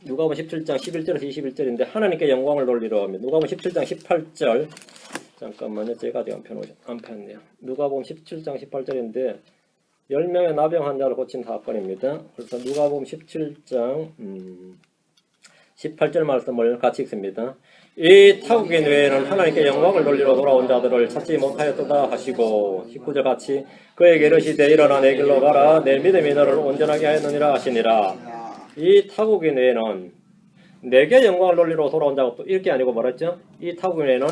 누가복음 17장 11절에서 21절인데 하나님께 영광을 돌리러 합니다. 누가복음 17장 18절 잠깐만요. 제가 아직 안 폈네요. 누가복음 17장 18절인데 10명의 나병 환자를 고친 사건입니다. 그래서 누가복음 17장 18절 말씀을 같이 읽습니다. 이 타국인 외에는 하나님께 영광을 돌리러 돌아온 자들을 찾지 못하였도다 하시고 19절 같이 그에게 이르시되 일어나 내 길로 가라 내 믿음이 너를 온전하게 하였느니라 하시니라. 이 타국인 외에는 내게 영광을 돌리러 돌아온 자가 또 이렇게 아니고 말했죠. 이 타국인 외에는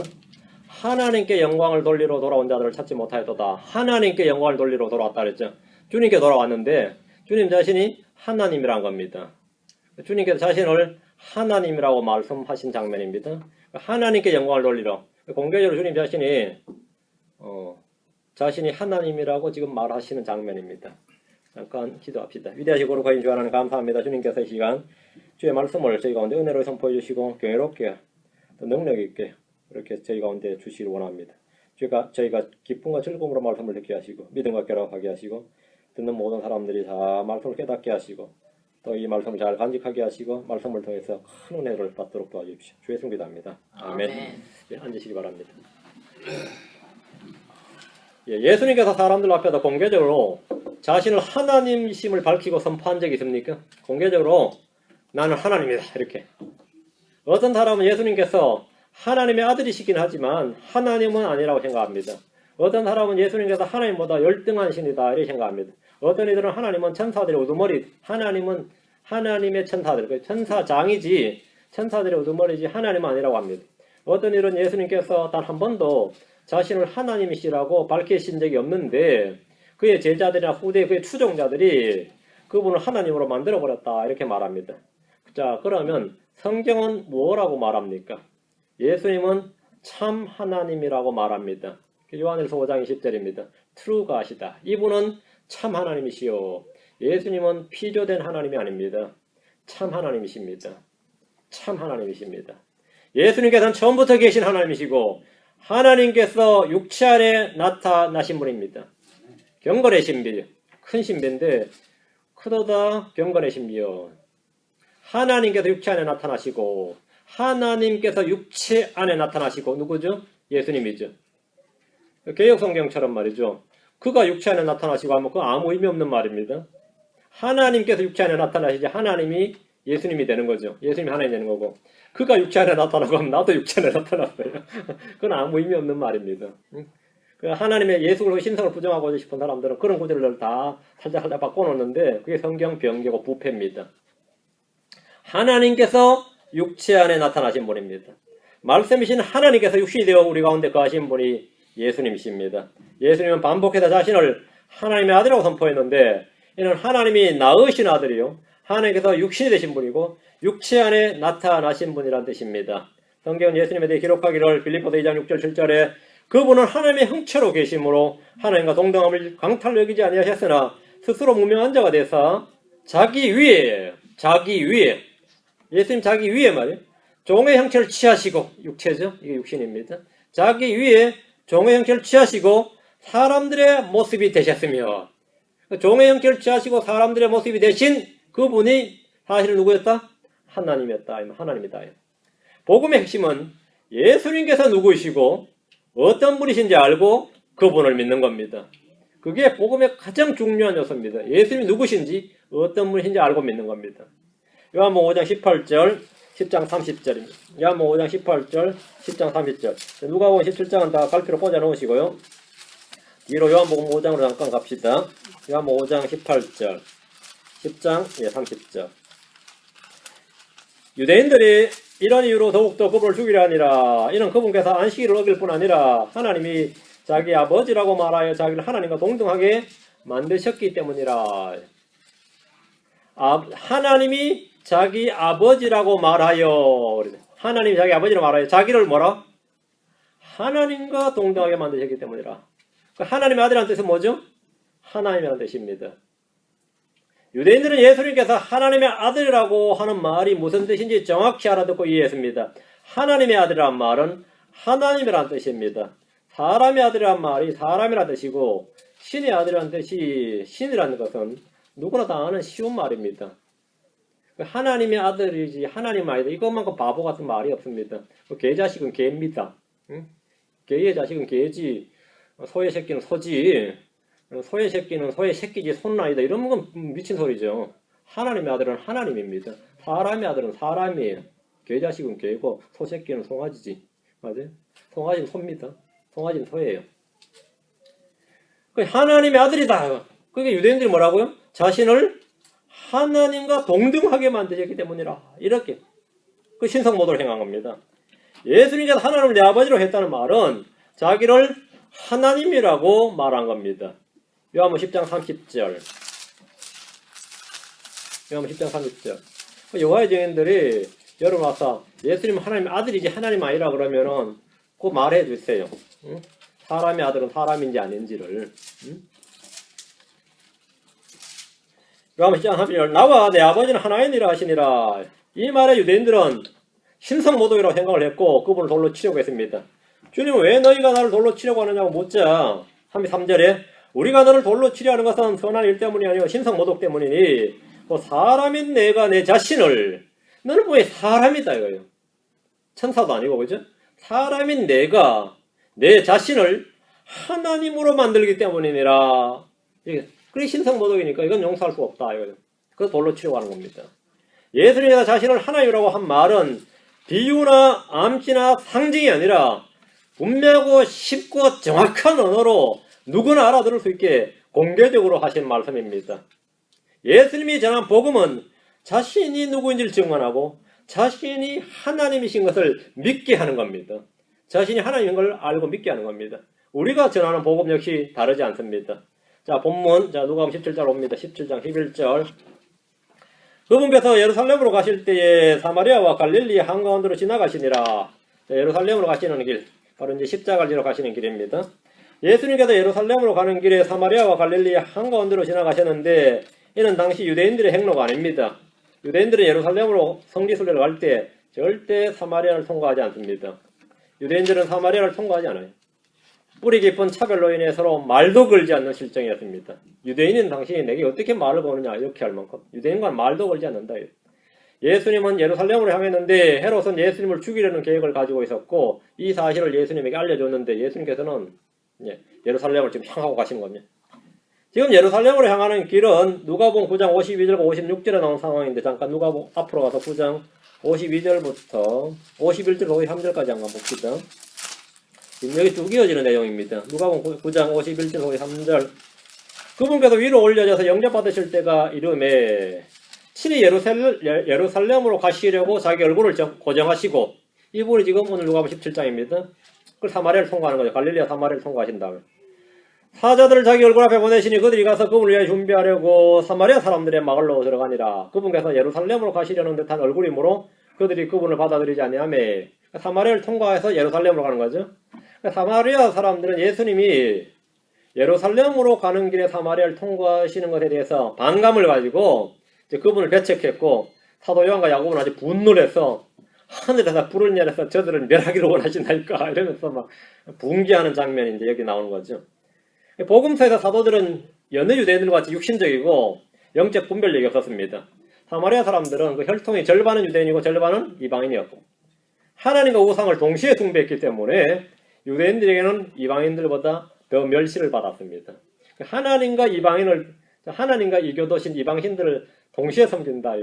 하나님께 영광을 돌리러 돌아온 자들을 찾지 못하였도다. 하나님께 영광을 돌리러 돌아왔다 그랬죠. 주님께 돌아왔는데 주님 자신이 하나님이란 겁니다. 주님께서 자신을 하나님이라고 말씀하신 장면입니다. 하나님께 영광을 돌리러 공개적으로 주님 자신이 하나님이라고 지금 말하시는 장면입니다. 잠깐 기도합시다. 위대하시고 거룩하신 주 하나님 감사합니다. 주님께서 이 시간 주의 말씀을 저희 가운데 은혜로 선포해 주시고 경외롭게 또 능력 있게 이렇게 저희 가운데 주시기를 원합니다. 저희가 기쁨과 즐거움으로 말씀을 듣게 하시고 믿음과 결합하게 하시고 듣는 모든 사람들이 다 말씀을 깨닫게 하시고 또 이 말씀을 잘 간직하게 하시고 말씀을 통해서 큰 은혜를 받도록 도와주십시오. 주의 이름 기도합니다. 아멘. 예, 앉으시기 바랍니다. 예수님께서 사람들 앞에서 공개적으로 자신을 하나님이심을 밝히고 선포한 적이 있습니까? 공개적으로 나는 하나님이다 이렇게. 어떤 사람은 예수님께서 하나님의 아들이시긴 하지만 하나님은 아니라고 생각합니다. 어떤 사람은 예수님께서 하나님보다 열등한 신이다 이렇게 생각합니다. 어떤 이들은 하나님은 천사들의 우두머리, 하나님은 하나님의 천사들, 천사장이지 천사들의 우두머리지 하나님은 아니라고 합니다. 어떤 이들은 예수님께서 단 한 번도 자신을 하나님이시라고 밝히신 적이 없는데 그의 제자들이나 후대 그의 추종자들이 그분을 하나님으로 만들어버렸다 이렇게 말합니다. 자, 그러면 성경은 뭐라고 말합니까? 예수님은 참 하나님이라고 말합니다. 요한일서 5장 20절입니다. True God이다. 이분은 참 하나님이시요. 예수님은 피조된 하나님이 아닙니다. 참 하나님이십니다. 참 하나님이십니다. 예수님께서는 처음부터 계신 하나님이시고 하나님께서 육체 안에 나타나신 분입니다. 경건의 신비, 큰 신비인데 크도다 경건의 신비요. 하나님께서 육체 안에 나타나시고 하나님께서 육체 안에 나타나시고 누구죠? 예수님이죠. 개역성경처럼 말이죠. 그가 육체 안에 나타나시고 하면 그거 아무 의미 없는 말입니다. 하나님께서 육체 안에 나타나시지 하나님이 예수님이 되는 거죠. 예수님이 하나님이 되는 거고 그가 육체 안에 나타나고 하면 나도 육체 안에 나타났어요. 그건 아무 의미 없는 말입니다. 하나님의 예수를 신성을 부정하고 싶은 사람들은 그런 구절을 다 살짝 바꿔놓는데 그게 성경 변개고 부패입니다. 하나님께서 육체 안에 나타나신 분입니다. 말씀이신 하나님께서 육신이 되어 우리 가운데 거하신 분이 예수님이십니다. 예수님은 반복해서 자신을 하나님의 아들이라고 선포했는데 이는 하나님이 낳으신 아들이요. 하나님께서 육신이 되신 분이고 육체 안에 나타나신 분이란 뜻입니다. 성경은 예수님에 대해 기록하기를 빌립보서 2장 6절 7절에 그분은 하나님의 형체로 계심으로 하나님과 동등함을 강탈로 여기지 아니하셨으나 스스로 무명한 자가 되사 자기 위에 예수님 자기 위에 말이에요. 종의 형체를 취하시고 육체죠. 이게 육신입니다. 자기 위에 종의 형체를 취하시고 사람들의 모습이 되셨으며 종의 형체를 취하시고 사람들의 모습이 되신 그분이 사실 누구였다? 하나님이었다. 하나님이다. 복음의 핵심은 예수님께서 누구이시고 어떤 분이신지 알고 그분을 믿는 겁니다. 그게 복음의 가장 중요한 요소입니다. 예수님이 누구신지 어떤 분이신지 알고 믿는 겁니다. 요한복음 5장 18절 10장 30절입니다. 요한복음 5장 18절 10장 30절 누가복음 17장은 다 갈피로 꽂아 놓으시고요. 뒤로 요한복음 5장으로 잠깐 갑시다. 요한복음 5장 18절 10장 30절 유대인들이 이런 이유로 더욱더 그분을 죽이려 하니라. 이는 그분께서 안식일을 어길 뿐 아니라 하나님이 자기 아버지라고 말하여 자기를 하나님과 동등하게 만드셨기 때문이라. 하나님이 자기 아버지라고 말하여 하나님이 자기 아버지라고 말하여 자기를 뭐라? 하나님과 동등하게 만드셨기 때문이라. 하나님의 아들이라는 뜻은 뭐죠? 하나님이라는 뜻입니다. 유대인들은 예수님께서 하나님의 아들이라고 하는 말이 무슨 뜻인지 정확히 알아듣고 이해했습니다. 하나님의 아들이라는 말은 하나님이라는 뜻입니다. 사람의 아들이라는 말이 사람이라는 뜻이고 신의 아들이라는 뜻이 신이라는 것은 누구나 다 아는 쉬운 말입니다. 하나님의 아들이지 하나님 아니다. 이것만큼 바보 같은 말이 없습니다. 개 자식은 개입니다. 응? 개의 자식은 개지. 소의 새끼는 소지. 소의 새끼는 소의 새끼지 손은 아니다. 이런 건 미친 소리죠. 하나님의 아들은 하나님입니다. 사람의 아들은 사람이에요. 개 자식은 개고 소 새끼는 송아지지. 맞아요? 송아지는 소입니다. 송아지는 소예요. 하나님의 아들이다. 그게 유대인들이 뭐라고요? 자신을 하나님과 동등하게 만들었기 때문이라. 이렇게 그 신성모독을 행한 겁니다. 예수님께서 하나님을 내 아버지로 했다는 말은 자기를 하나님이라고 말한 겁니다. 요한복음 10장 30절. 요한복음 10장 30절. 여호와의 증인들이 여러분 와서 예수님 하나님 아들이지 하나님 아니라 그러면은 꼭 말해 주세요. 응? 사람의 아들은 사람인지 아닌지를. 응? 요한복음 10장 30절. 나와 내 아버지는 하나이니라 하시니라. 이 말에 유대인들은 신성모독이라고 생각을 했고 그분을 돌로 치려고 했습니다. 주님은 왜 너희가 나를 돌로 치려고 하느냐고 묻자 33절에 우리가 너를 돌로 치려 하는 것은 선한 일 때문이 아니고 신성모독 때문이니 사람인 내가 내 자신을 너는 왜 사람이다 이거예요. 천사도 아니고 그죠? 사람인 내가 내 자신을 하나님으로 만들기 때문이니라. 그게 신성모독이니까 이건 용서할 수 없다 이거예요. 그래서 돌로 치려고 하는 겁니다. 예수님이 자신을 하나님이라고 한 말은 비유나 암시나 상징이 아니라 분명하고 쉽고 정확한 언어로 누구나 알아들을 수 있게 공개적으로 하신 말씀입니다. 예수님이 전한 복음은 자신이 누구인지를 증언하고 자신이 하나님이신 것을 믿게 하는 겁니다. 자신이 하나님인 걸 알고 믿게 하는 겁니다. 우리가 전하는 복음 역시 다르지 않습니다. 자, 본문, 자, 누가복음 17절 옵니다. 17장 11절. 그분께서 예루살렘으로 가실 때에 사마리아와 갈릴리 한가운데로 지나가시니라. 자, 예루살렘으로 가시는 길, 바로 이제 십자가를 지러 가시는 길입니다. 예수님께서 예루살렘으로 가는 길에 사마리아와 갈릴리 한가운데로 지나가셨는데 이는 당시 유대인들의 행로가 아닙니다. 유대인들은 예루살렘으로 성지순례를 갈 때 절대 사마리아를 통과하지 않습니다. 유대인들은 사마리아를 통과하지 않아요. 뿌리 깊은 차별로 인해 서로 말도 걸지 않는 실정이었습니다. 유대인은 당시 내게 어떻게 말을 거느냐 이렇게 할 만큼 유대인과는 말도 걸지 않는다. 예수님은 예루살렘으로 향했는데 헤롯은 예수님을 죽이려는 계획을 가지고 있었고 이 사실을 예수님에게 알려줬는데 예수님께서는 예루살렘을 지금 향하고 가시는 겁니다. 지금 예루살렘으로 향하는 길은 누가복음 9장 52절과 56절에 나온 상황인데 잠깐 누가복음 앞으로 가서 9장 52절부터 51절 53절까지 한번 봅시다. 지금 여기 쭉 이어지는 내용입니다. 누가복음 9장 51절 53절. 그분께서 위로 올려져서 영접받으실 때가 이름에 친히 예루살렘으로 가시려고 자기 얼굴을 고정하시고 이분이 지금 오늘 누가복음 17장입니다. 그걸 사마리아를 통과하는 거죠. 갈릴리아 사마리아를 통과하신 다음에 사자들을 자기 얼굴 앞에 보내시니 그들이 가서 그분을 위해 준비하려고 사마리아 사람들의 마을로 들어가니라. 그분께서 예루살렘으로 가시려는 듯한 얼굴이므로 그들이 그분을 받아들이지 아니하며 사마리아를 통과해서 예루살렘으로 가는 거죠. 사마리아 사람들은 예수님이 예루살렘으로 가는 길에 사마리아를 통과하시는 것에 대해서 반감을 가지고 이제 그분을 배척했고 사도 요한과 야고보는 아주 분노를 해서 하늘에서 불을 내려서 저들을 멸하기를 원하신다니까 이러면서 막 분개하는 장면이 이제 여기 나오는 거죠. 복음서에서 사도들은 여느 유대인들과 같이 육신적이고 영적 분별력이 없었습니다. 사마리아 사람들은 그 혈통이 절반은 유대인이고 절반은 이방인이었고 하나님과 우상을 동시에 숭배했기 때문에 유대인들에게는 이방인들보다 더 멸시를 받았습니다. 하나님과 이교도신 이방신들을 동시에 섬긴다.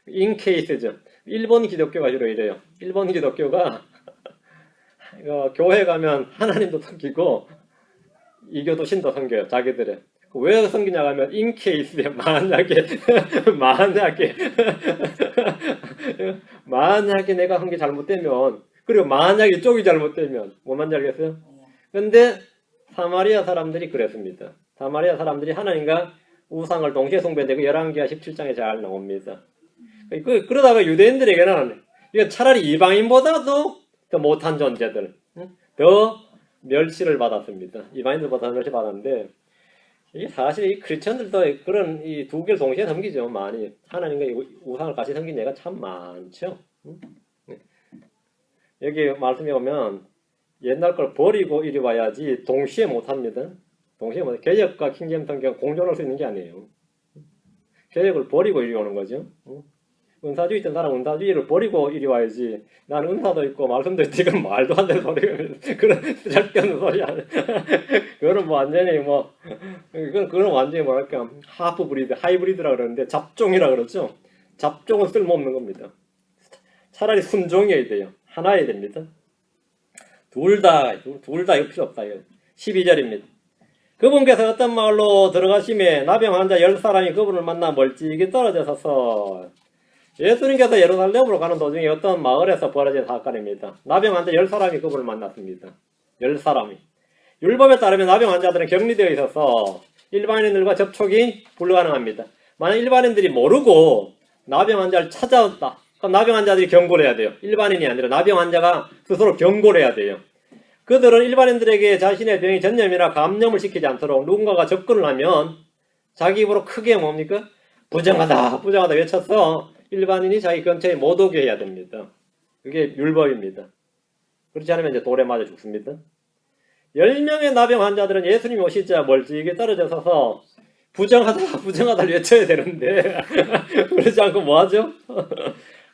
인케이스죠. 일본 기독교가 주로 이래요. 일본 기독교가 교회 가면 하나님도 섬기고 이교도신도 섬겨요. 자기들의. 왜 섬기냐 하면 인케이스에 만약에 내가 한 게 잘못되면 그리고 만약에 쪽이 잘못되면 뭔지 알겠어요? 근데 사마리아 사람들이 그랬습니다. 사마리아 사람들이 하나님과 우상을 동시에 숭배되고 열왕기하 17장에 잘 나옵니다. 그러다가 유대인들에게는 이건 차라리 이방인보다도 더 못한 존재들, 더 멸시를 받았습니다. 이방인들보다 멸시 받았는데 이게 사실 이 크리스천들도 그런 이 두 개를 동시에 섬기죠. 많이 하나님과 우상을 같이 섬긴 예가 참 많죠. 여기 말씀에 보면 옛날 걸 버리고 이리 와야지 동시에 못합니다. 동시에 못. 개혁과 킹제임 성경 공존할 수 있는 게 아니에요. 개혁을 버리고 이리 오는 거죠. 은사주의 있던 사람은 은사주의를 버리고 이리 와야지. 나는 은사도 있고 말씀도 있고 이건 말도 안 되는 소리가 그런 쓸데없는 소리야. 그거는 뭐 완전히 뭐 그건 완전히 뭐랄까 하프 브리드, 하이브리드라 그러는데 잡종이라 그러죠. 잡종은 쓸모없는 겁니다. 차라리 순종이어야 돼요. 하나여야 됩니다. 둘 다 이거 필요 없다. 12절입니다. 그분께서 어떤 마을로 들어가시매 나병 환자 10사람이 그분을 만나 멀찍이 떨어져서서 예수님께서 예루살렘으로 가는 도중에 어떤 마을에서 벌어진 사건입니다. 나병 환자 10사람이 그분을 만났습니다. 10사람이. 율법에 따르면 나병 환자들은 격리되어 있어서 일반인들과 접촉이 불가능합니다. 만약 일반인들이 모르고 나병 환자를 찾아왔다. 그럼 나병 환자들이 경고를 해야 돼요. 일반인이 아니라 나병 환자가 스스로 경고를 해야 돼요. 그들은 일반인들에게 자신의 병이 전염이나 감염을 시키지 않도록 누군가가 접근을 하면 자기 입으로 크게 뭡니까? 부정하다, 부정하다 외쳐서 일반인이 자기 근처에 못 오게 해야 됩니다. 그게 율법입니다. 그렇지 않으면 이제 돌에 맞아 죽습니다. 10명의 나병 환자들은 예수님이 오시자 멀찍이 떨어져 서서 부정하다, 부정하다를 외쳐야 되는데 그러지 않고 뭐하죠?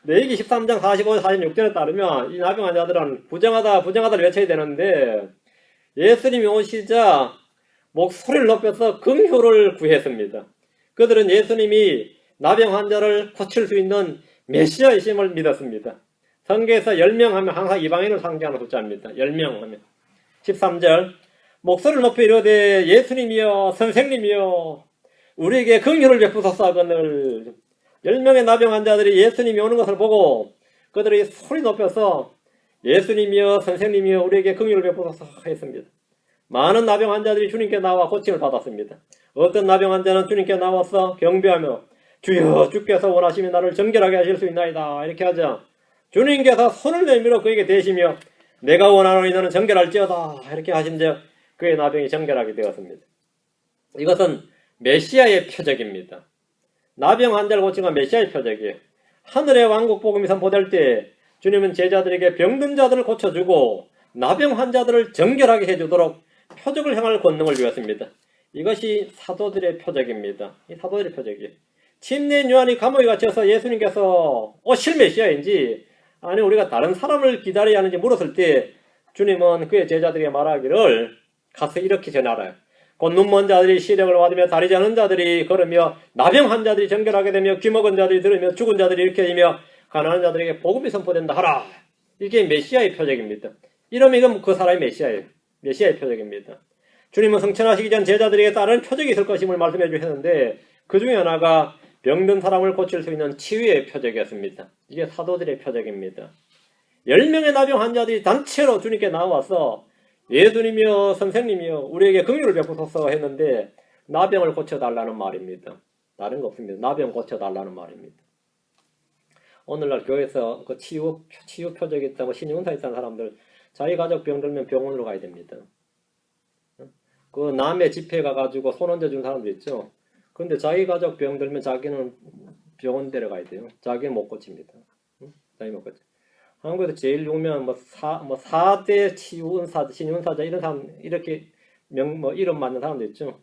레위기 13장 45, 46절에 따르면 이 나병 환자들은 부정하다, 부정하다를 외쳐야 되는데 예수님이 오시자 목소리를 높여서 긍휼을 구했습니다. 그들은 예수님이 나병 환자를 고칠 수 있는 메시아이심을 믿었습니다. 성경에서 10명 하면 항상 이방인을 상징하는 숫자입니다. 10명 하면. 13절 목소리를 높여 이르되 예수님이여 선생님이여 우리에게 긍휼을 베푸소서 하거늘 10명의 나병 환자들이 예수님이 오는 것을 보고 그들이 소리 높여서 예수님이여 선생님이여 우리에게 긍휼을 베푸소서 했습니다. 많은 나병 환자들이 주님께 나와 고침을 받았습니다. 어떤 나병 환자는 주님께 나와서 경배하며 주여 주께서 원하시면 나를 정결하게 하실 수 있나이다 이렇게 하자 주님께서 손을 내밀어 그에게 대시며 내가 원하노니 너는 정결할지어다 이렇게 하신즉 그의 나병이 정결하게 되었습니다. 이것은 메시아의 표적입니다. 나병 환자를 고친 건 메시아의 표적이에요. 하늘의 왕국 복음이 선포될 때 주님은 제자들에게 병든 자들을 고쳐주고 나병 환자들을 정결하게 해주도록 표적을 행할 권능을 주었습니다. 이것이 사도들의 표적입니다. 이 사도들의 표적이에요. 침례인 요한이 감옥에 갇혀서 예수님께서 오실 메시아인지 아니 우리가 다른 사람을 기다려야 하는지 물었을 때 주님은 그의 제자들에게 말하기를 가서 이렇게 전하라요. 곧 눈먼 자들이 시력을 받으며 다리 저는 자들이 걸으며 나병 환자들이 정결하게 되며 귀 먹은 자들이 들으며 죽은 자들이 일으켜 이며 가난한 자들에게 복음이 선포된다 하라. 이게 메시아의 표적입니다. 이러면 그 사람이 메시아예요. 메시아의 표적입니다. 주님은 승천하시기 전 제자들에게 다른 표적이 있을 것임을 말씀해 주셨는데 그 중에 하나가 병든 사람을 고칠 수 있는 치유의 표적이었습니다. 이게 사도들의 표적입니다. 10명의 나병 환자들이 단체로 주님께 나와서 예수님이여 선생님이여 우리에게 긍휼을 베푸소서 했는데 나병을 고쳐달라는 말입니다. 다른 거 없습니다. 나병 고쳐달라는 말입니다. 오늘날 교회에서 그 치유 표적이 있다고 신용사 있다는 사람들 자기 가족 병들면 병원으로 가야 됩니다. 그 남의 집회 가가지고 손 얹어준 사람들 있죠. 근데 자기 가족 병들면 자기는 병원 데려가야 돼요. 자기는 못 고칩니다. 자기 못 고쳐. 한국에서 제일 유명한 4대 치유은사, 신윤사자 이런 사람 이렇게 이름 맞는 사람도 있죠.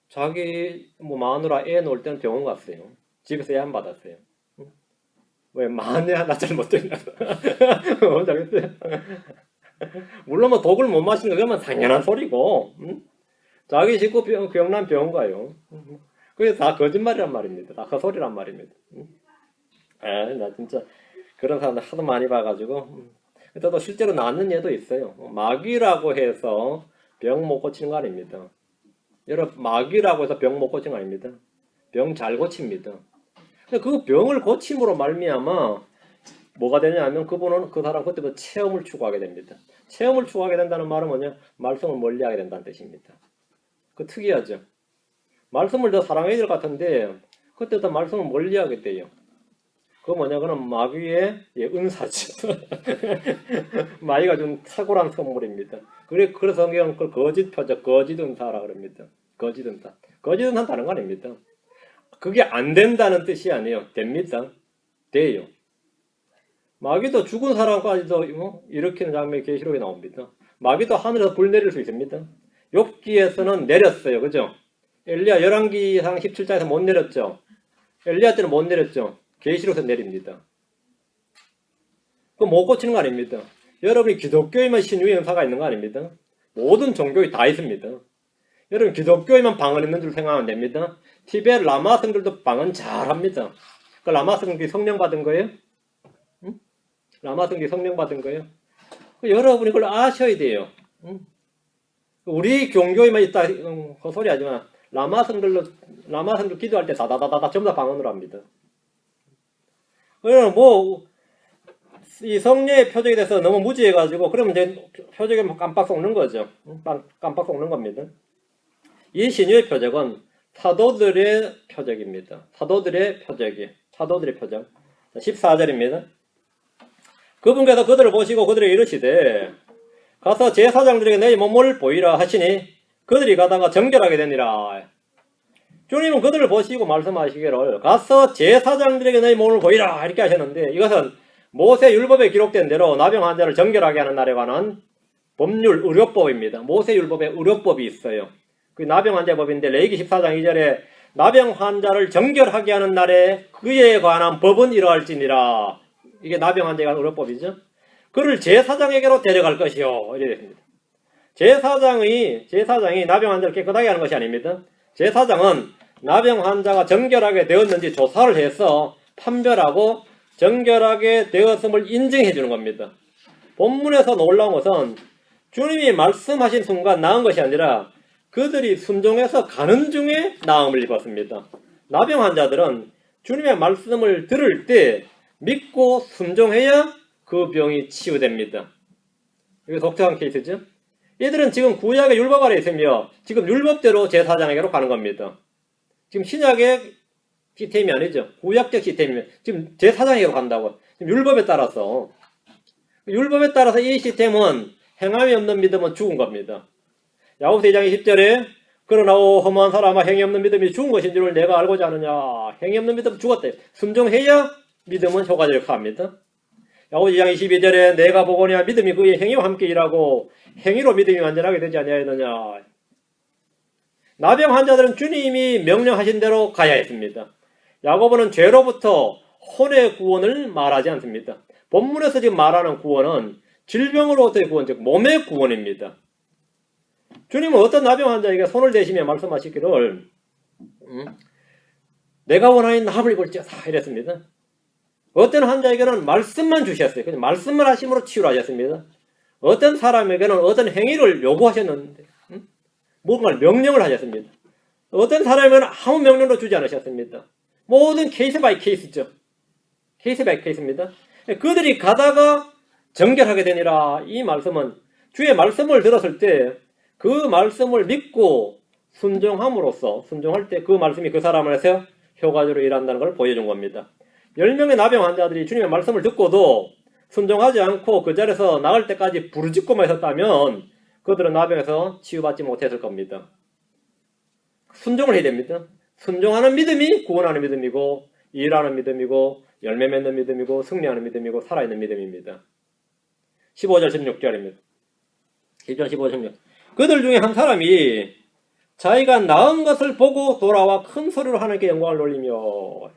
자기 마누라 애 놓을 때는 병원 갔어요. 집에서 애 안 받았어요. 왜 마누라 나 잘 못됐냐고. 물론 독을 못 마시는 거 그건 당연한 소리고 자기 식구 병난 병원 가요. 그게 다 거짓말이란 말입니다. 다 헛소리란 말입니다. 나 진짜 그런 사람들 하도 많이 봐가지고 또 실제로 낫는 예도 있어요. 마귀라고 해서 병 못 고치는 거 아닙니다. 여러분 마귀라고 해서 병 못 고치는 거 아닙니다. 병 잘 고칩니다. 근데 그 병을 고침으로 말미암아 뭐가 되냐면 그분은 그 사람 그때부터 체험을 추구하게 됩니다. 체험을 추구하게 된다는 말은 뭐냐? 말씀을 멀리하게 된다는 뜻입니다. 그 특이하죠. 말씀을 더 사랑해야 될 것 같은데 그때부터 말씀을 멀리하게 돼요. 그거 뭐냐? 그는 마귀의 은사죠. 마귀가 준 탁월한 선물입니다. 그래서 성경은 그걸 거짓 표적, 거짓 은사라 그럽니다. 거짓 은사. 거짓 은사는 다른 거 아닙니다. 그게 안 된다는 뜻이 아니에요. 됩니다. 돼요. 마귀도 죽은 사람까지도 일으키는 장면이 계시록에 나옵니다. 마귀도 하늘에서 불 내릴 수 있습니다. 욥기에서는 내렸어요. 그죠? 엘리야 열왕기상 17장에서 못 내렸죠. 엘리야 때는 못 내렸죠. 계시로서 내립니다. 그거 못 고치는 거 아닙니다. 여러분이 기독교에만 신유의 은사가 있는 거 아닙니다. 모든 종교에 다 있습니다. 여러분 기독교에만 방언 있는 줄 생각하면 됩니다. 티베트 라마 성들도 방언 잘합니다. 그 라마 성들이 성령 받은 거예요? 응? 라마 성들이 성령 받은 거예요? 여러분이 그걸 아셔야 돼요. 응? 우리 종교에만 있다 헛소리 하지만 라마 성들 기도할 때 다다다다 전부 다 방언으로 합니다. 그러면 이 성령의 표적에 대해서 너무 무지해가지고 그러면 이제 표적에 깜빡 속는 거죠. 깜빡 속는 겁니다. 이 신유의 표적은 사도들의 표적입니다. 사도들의 표적. 14절입니다. 그분께서 그들을 보시고 그들에게 이르시되 가서 제사장들에게 너희 몸을 보이라 하시니 그들이 가다가 정결하게 되니라. 주님은 그들을 보시고 말씀하시기를 가서 제사장들에게 너희 몸을 보이라 이렇게 하셨는데 이것은 모세 율법에 기록된 대로 나병 환자를 정결하게 하는 날에 관한 법률 의료법입니다. 모세 율법에 의료법이 있어요. 그 나병 환자 법인데 레위기 14장 2절에 나병 환자를 정결하게 하는 날에 그에 관한 법은 이러할지니라. 이게 나병 환자에 관한 의료법이죠. 그를 제사장에게로 데려갈 것이요. 이래 됐습니다. 제사장이 나병 환자를 깨끗하게 하는 것이 아닙니다. 제사장은 나병 환자가 정결하게 되었는지 조사를 해서 판별하고 정결하게 되었음을 인정해 주는 겁니다. 본문에서 놀라운 것은 주님이 말씀하신 순간 나은 것이 아니라 그들이 순종해서 가는 중에 나음을 입었습니다. 나병 환자들은 주님의 말씀을 들을 때 믿고 순종해야 그 병이 치유됩니다. 이거 독특한 케이스죠. 얘들은 지금 구약의 율법 아래 있으며 지금 율법대로 제사장에게로 가는 겁니다. 지금 신약의 시스템이 아니죠. 구약적 시스템이면 지금 제사장에게로 간다고. 지금 율법에 따라서 이 시스템은 행함이 없는 믿음은 죽은 겁니다. 야고보서 2장 20절에 그러나 허무한 사람아 행위 없는 믿음이 죽은 것인 줄을 내가 알고자 하느냐. 행위 없는 믿음 죽었다. 순종해야 믿음은 효과적합니다. 야고보서 2장 22절에 내가 보거니와 믿음이 그의 행위와 함께 일하고 행위로 믿음이 완전하게 되지 아니하였느냐. 나병 환자들은 주님이 명령하신 대로 가야 했습니다. 야고보는 죄로부터 혼의 구원을 말하지 않습니다. 본문에서 지금 말하는 구원은 질병으로부터의 구원, 즉 몸의 구원입니다. 주님은 어떤 나병 환자에게 손을 대시며 말씀하시기를 내가 원하는 나음을 입을지어다 이랬습니다. 어떤 환자에게는 말씀만 주셨어요. 그냥 말씀만 하심으로 치유를 하셨습니다. 어떤 사람에게는 어떤 행위를 요구하셨는데 뭔가를 명령을 하셨습니다. 어떤 사람에게는 아무 명령도 주지 않으셨습니다. 모든 케이스 바이 케이스죠. 케이스 바이 케이스입니다. 그들이 가다가 정결하게 되니라. 이 말씀은 주의 말씀을 들었을 때 그 말씀을 믿고 순종할 때 그 말씀이 그 사람에서 효과적으로 일한다는 걸 보여준 겁니다. 10명의 나병 환자들이 주님의 말씀을 듣고도 순종하지 않고 그 자리에서 나을 때까지 부르짖고만 있었다면 그들은 나병에서 치유받지 못했을 겁니다. 순종을 해야 됩니다. 순종하는 믿음이 구원하는 믿음이고 일하는 믿음이고 열매 맺는 믿음이고 승리하는 믿음이고 살아있는 믿음입니다. 15절 16절입니다. 1절 15절 16절. 그들 중에 한 사람이 자기가 나은 것을 보고 돌아와 큰 소리로 하나님께 영광을 돌리며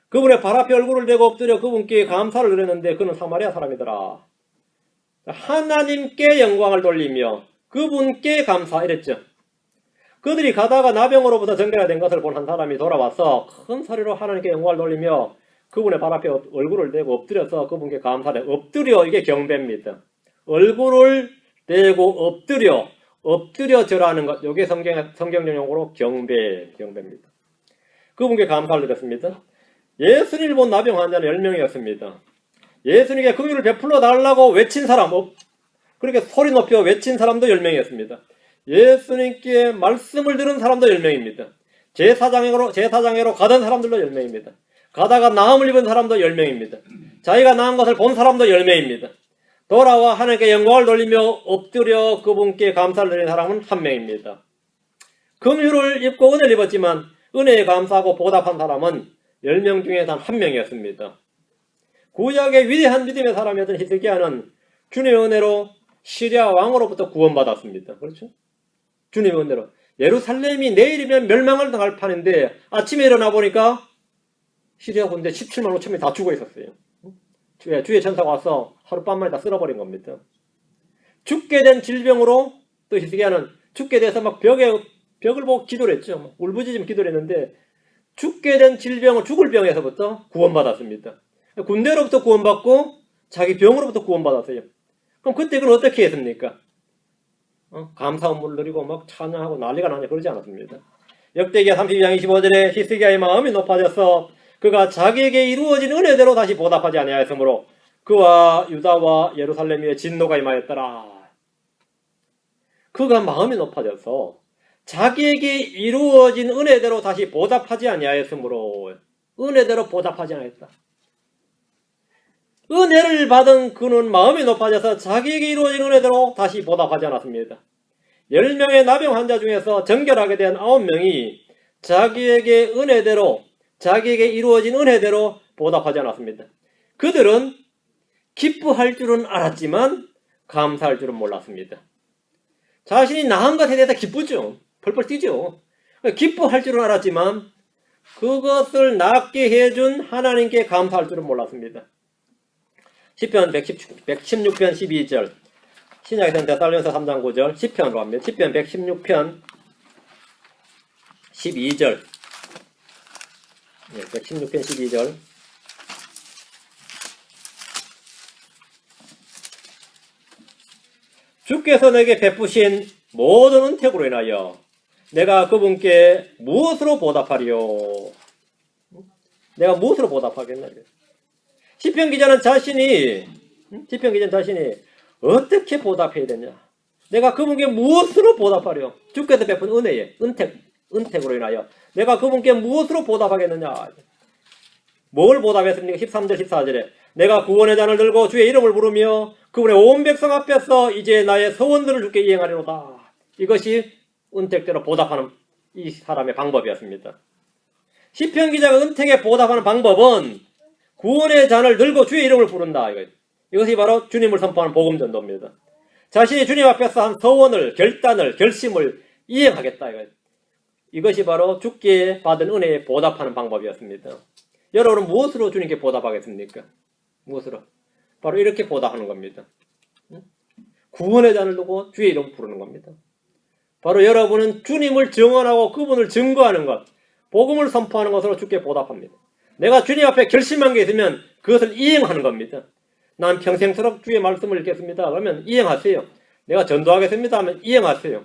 그분의 발 앞에 얼굴을 대고 엎드려 그분께 감사를 드렸는데 그는 사마리아 사람이더라. 하나님께 영광을 돌리며 그분께 감사 이랬죠. 그들이 가다가 나병으로부터 정결된 것을 본 한 사람이 돌아와서 큰 소리로 하나님께 영광을 돌리며 그분의 발 앞에 얼굴을 대고 엎드려서 그분께 감사를 엎드려 이게 경배입니다. 얼굴을 대고 엎드려 절하는 것 이게 성경적 용어로 경배입니다. 그분께 감사를 드렸습니다. 예수님을 본 나병 환자는 10명이었습니다. 예수님께 긍휼을 베풀어 달라고 외친 사람 그렇게 소리 높여 외친 사람도 10명이었습니다. 예수님께 말씀을 들은 사람도 10명입니다. 제사장으로 가던 사람들도 10명입니다. 가다가 나음을 입은 사람도 10명입니다. 자기가 나은 것을 본 사람도 10명입니다. 돌아와 하나님께 영광을 돌리며 엎드려 그분께 감사를 드리는 사람은 1명입니다. 긍휼을 입고 은혜를 입었지만 은혜에 감사하고 보답한 사람은 10명 중에 단 1명이었습니다. 구약의 위대한 믿음의 사람이었던 히스기야는 주님의 은혜로 시리아 왕으로부터 구원받았습니다. 그렇죠? 주님의 은혜로. 예루살렘이 내일이면 멸망을 당할 판인데 아침에 일어나 보니까 시리아 군대 17만 5천 명이 다 죽어 있었어요. 주의 천사가 와서 하룻밤만에 다 쓸어버린 겁니다. 죽게 된 질병으로 또 히스기야는 죽게 돼서 막 벽을 보고 기도를 했죠. 울부짖으며 기도를 했는데 죽게 된 질병을 죽을 병에서부터 구원받았습니다. 군대로부터 구원받고 자기 병으로부터 구원받았어요. 그럼 그때 그걸 어떻게 했습니까? 감사함을 누리고 막 찬양하고 난리가 나냐 그러지 않았습니다. 역대기야 32장 25절에 히스기야의 마음이 높아져서 그가 자기에게 이루어진 은혜대로 다시 보답하지 아니하였으므로 그와 유다와 예루살렘 위에 진노가 임하였더라. 그가 마음이 높아져서 자기에게 이루어진 은혜대로 다시 보답하지 아니하였으므로 은혜대로 보답하지 않았다. 은혜를 받은 그는 마음이 높아져서 자기에게 이루어진 은혜대로 다시 보답하지 않았습니다. 10명의 나병 환자 중에서 정결하게 된 9명이 자기에게 이루어진 은혜대로 보답하지 않았습니다. 그들은 기뻐할 줄은 알았지만 감사할 줄은 몰랐습니다. 자신이 나은 것에 대해서 기쁘죠. 펄펄 뛰죠. 기뻐할 줄은 알았지만 그것을 낫게 해준 하나님께 감사할 줄은 몰랐습니다. 시편 116편 12절 신약에서는 데살로니가서 3장 9절 10편으로 합니다. 시편 116편 12절 116편 12절 주께서 내게 베푸신 모든 은택으로 인하여 내가 그분께 무엇으로 보답하리요? 내가 무엇으로 보답하겠나? 시편 기자는 자신이 어떻게 보답해야 되냐? 내가 그분께 무엇으로 보답하려? 주께서 베푼 은혜에 은택으로 인하여 내가 그분께 무엇으로 보답하겠느냐? 뭘 보답했습니까? 13절 14절에 내가 구원의 잔을 들고 주의 이름을 부르며 그분의 온 백성 앞에서 이제 나의 서원들을 주께 이행하리로다. 이것이 은택대로 보답하는 이 사람의 방법이었습니다. 시편 기자가 은택에 보답하는 방법은 구원의 잔을 들고 주의 이름을 부른다. 이것이 바로 주님을 선포하는 복음전도입니다. 자신이 주님 앞에서 한 서원을, 결단을, 결심을 이행하겠다. 이것이 바로 주께 받은 은혜에 보답하는 방법이었습니다. 여러분은 무엇으로 주님께 보답하겠습니까? 무엇으로? 바로 이렇게 보답하는 겁니다. 구원의 잔을 두고 주의 이름을 부르는 겁니다. 바로 여러분은 주님을 증언하고 그분을 증거하는 것, 복음을 선포하는 것으로 주께 보답합니다. 내가 주님 앞에 결심한 게 있으면 그것을 이행하는 겁니다. 난 평생토록 주의 말씀을 읽겠습니다. 그러면 이행하세요. 내가 전도하겠습니다 하면 이행하세요.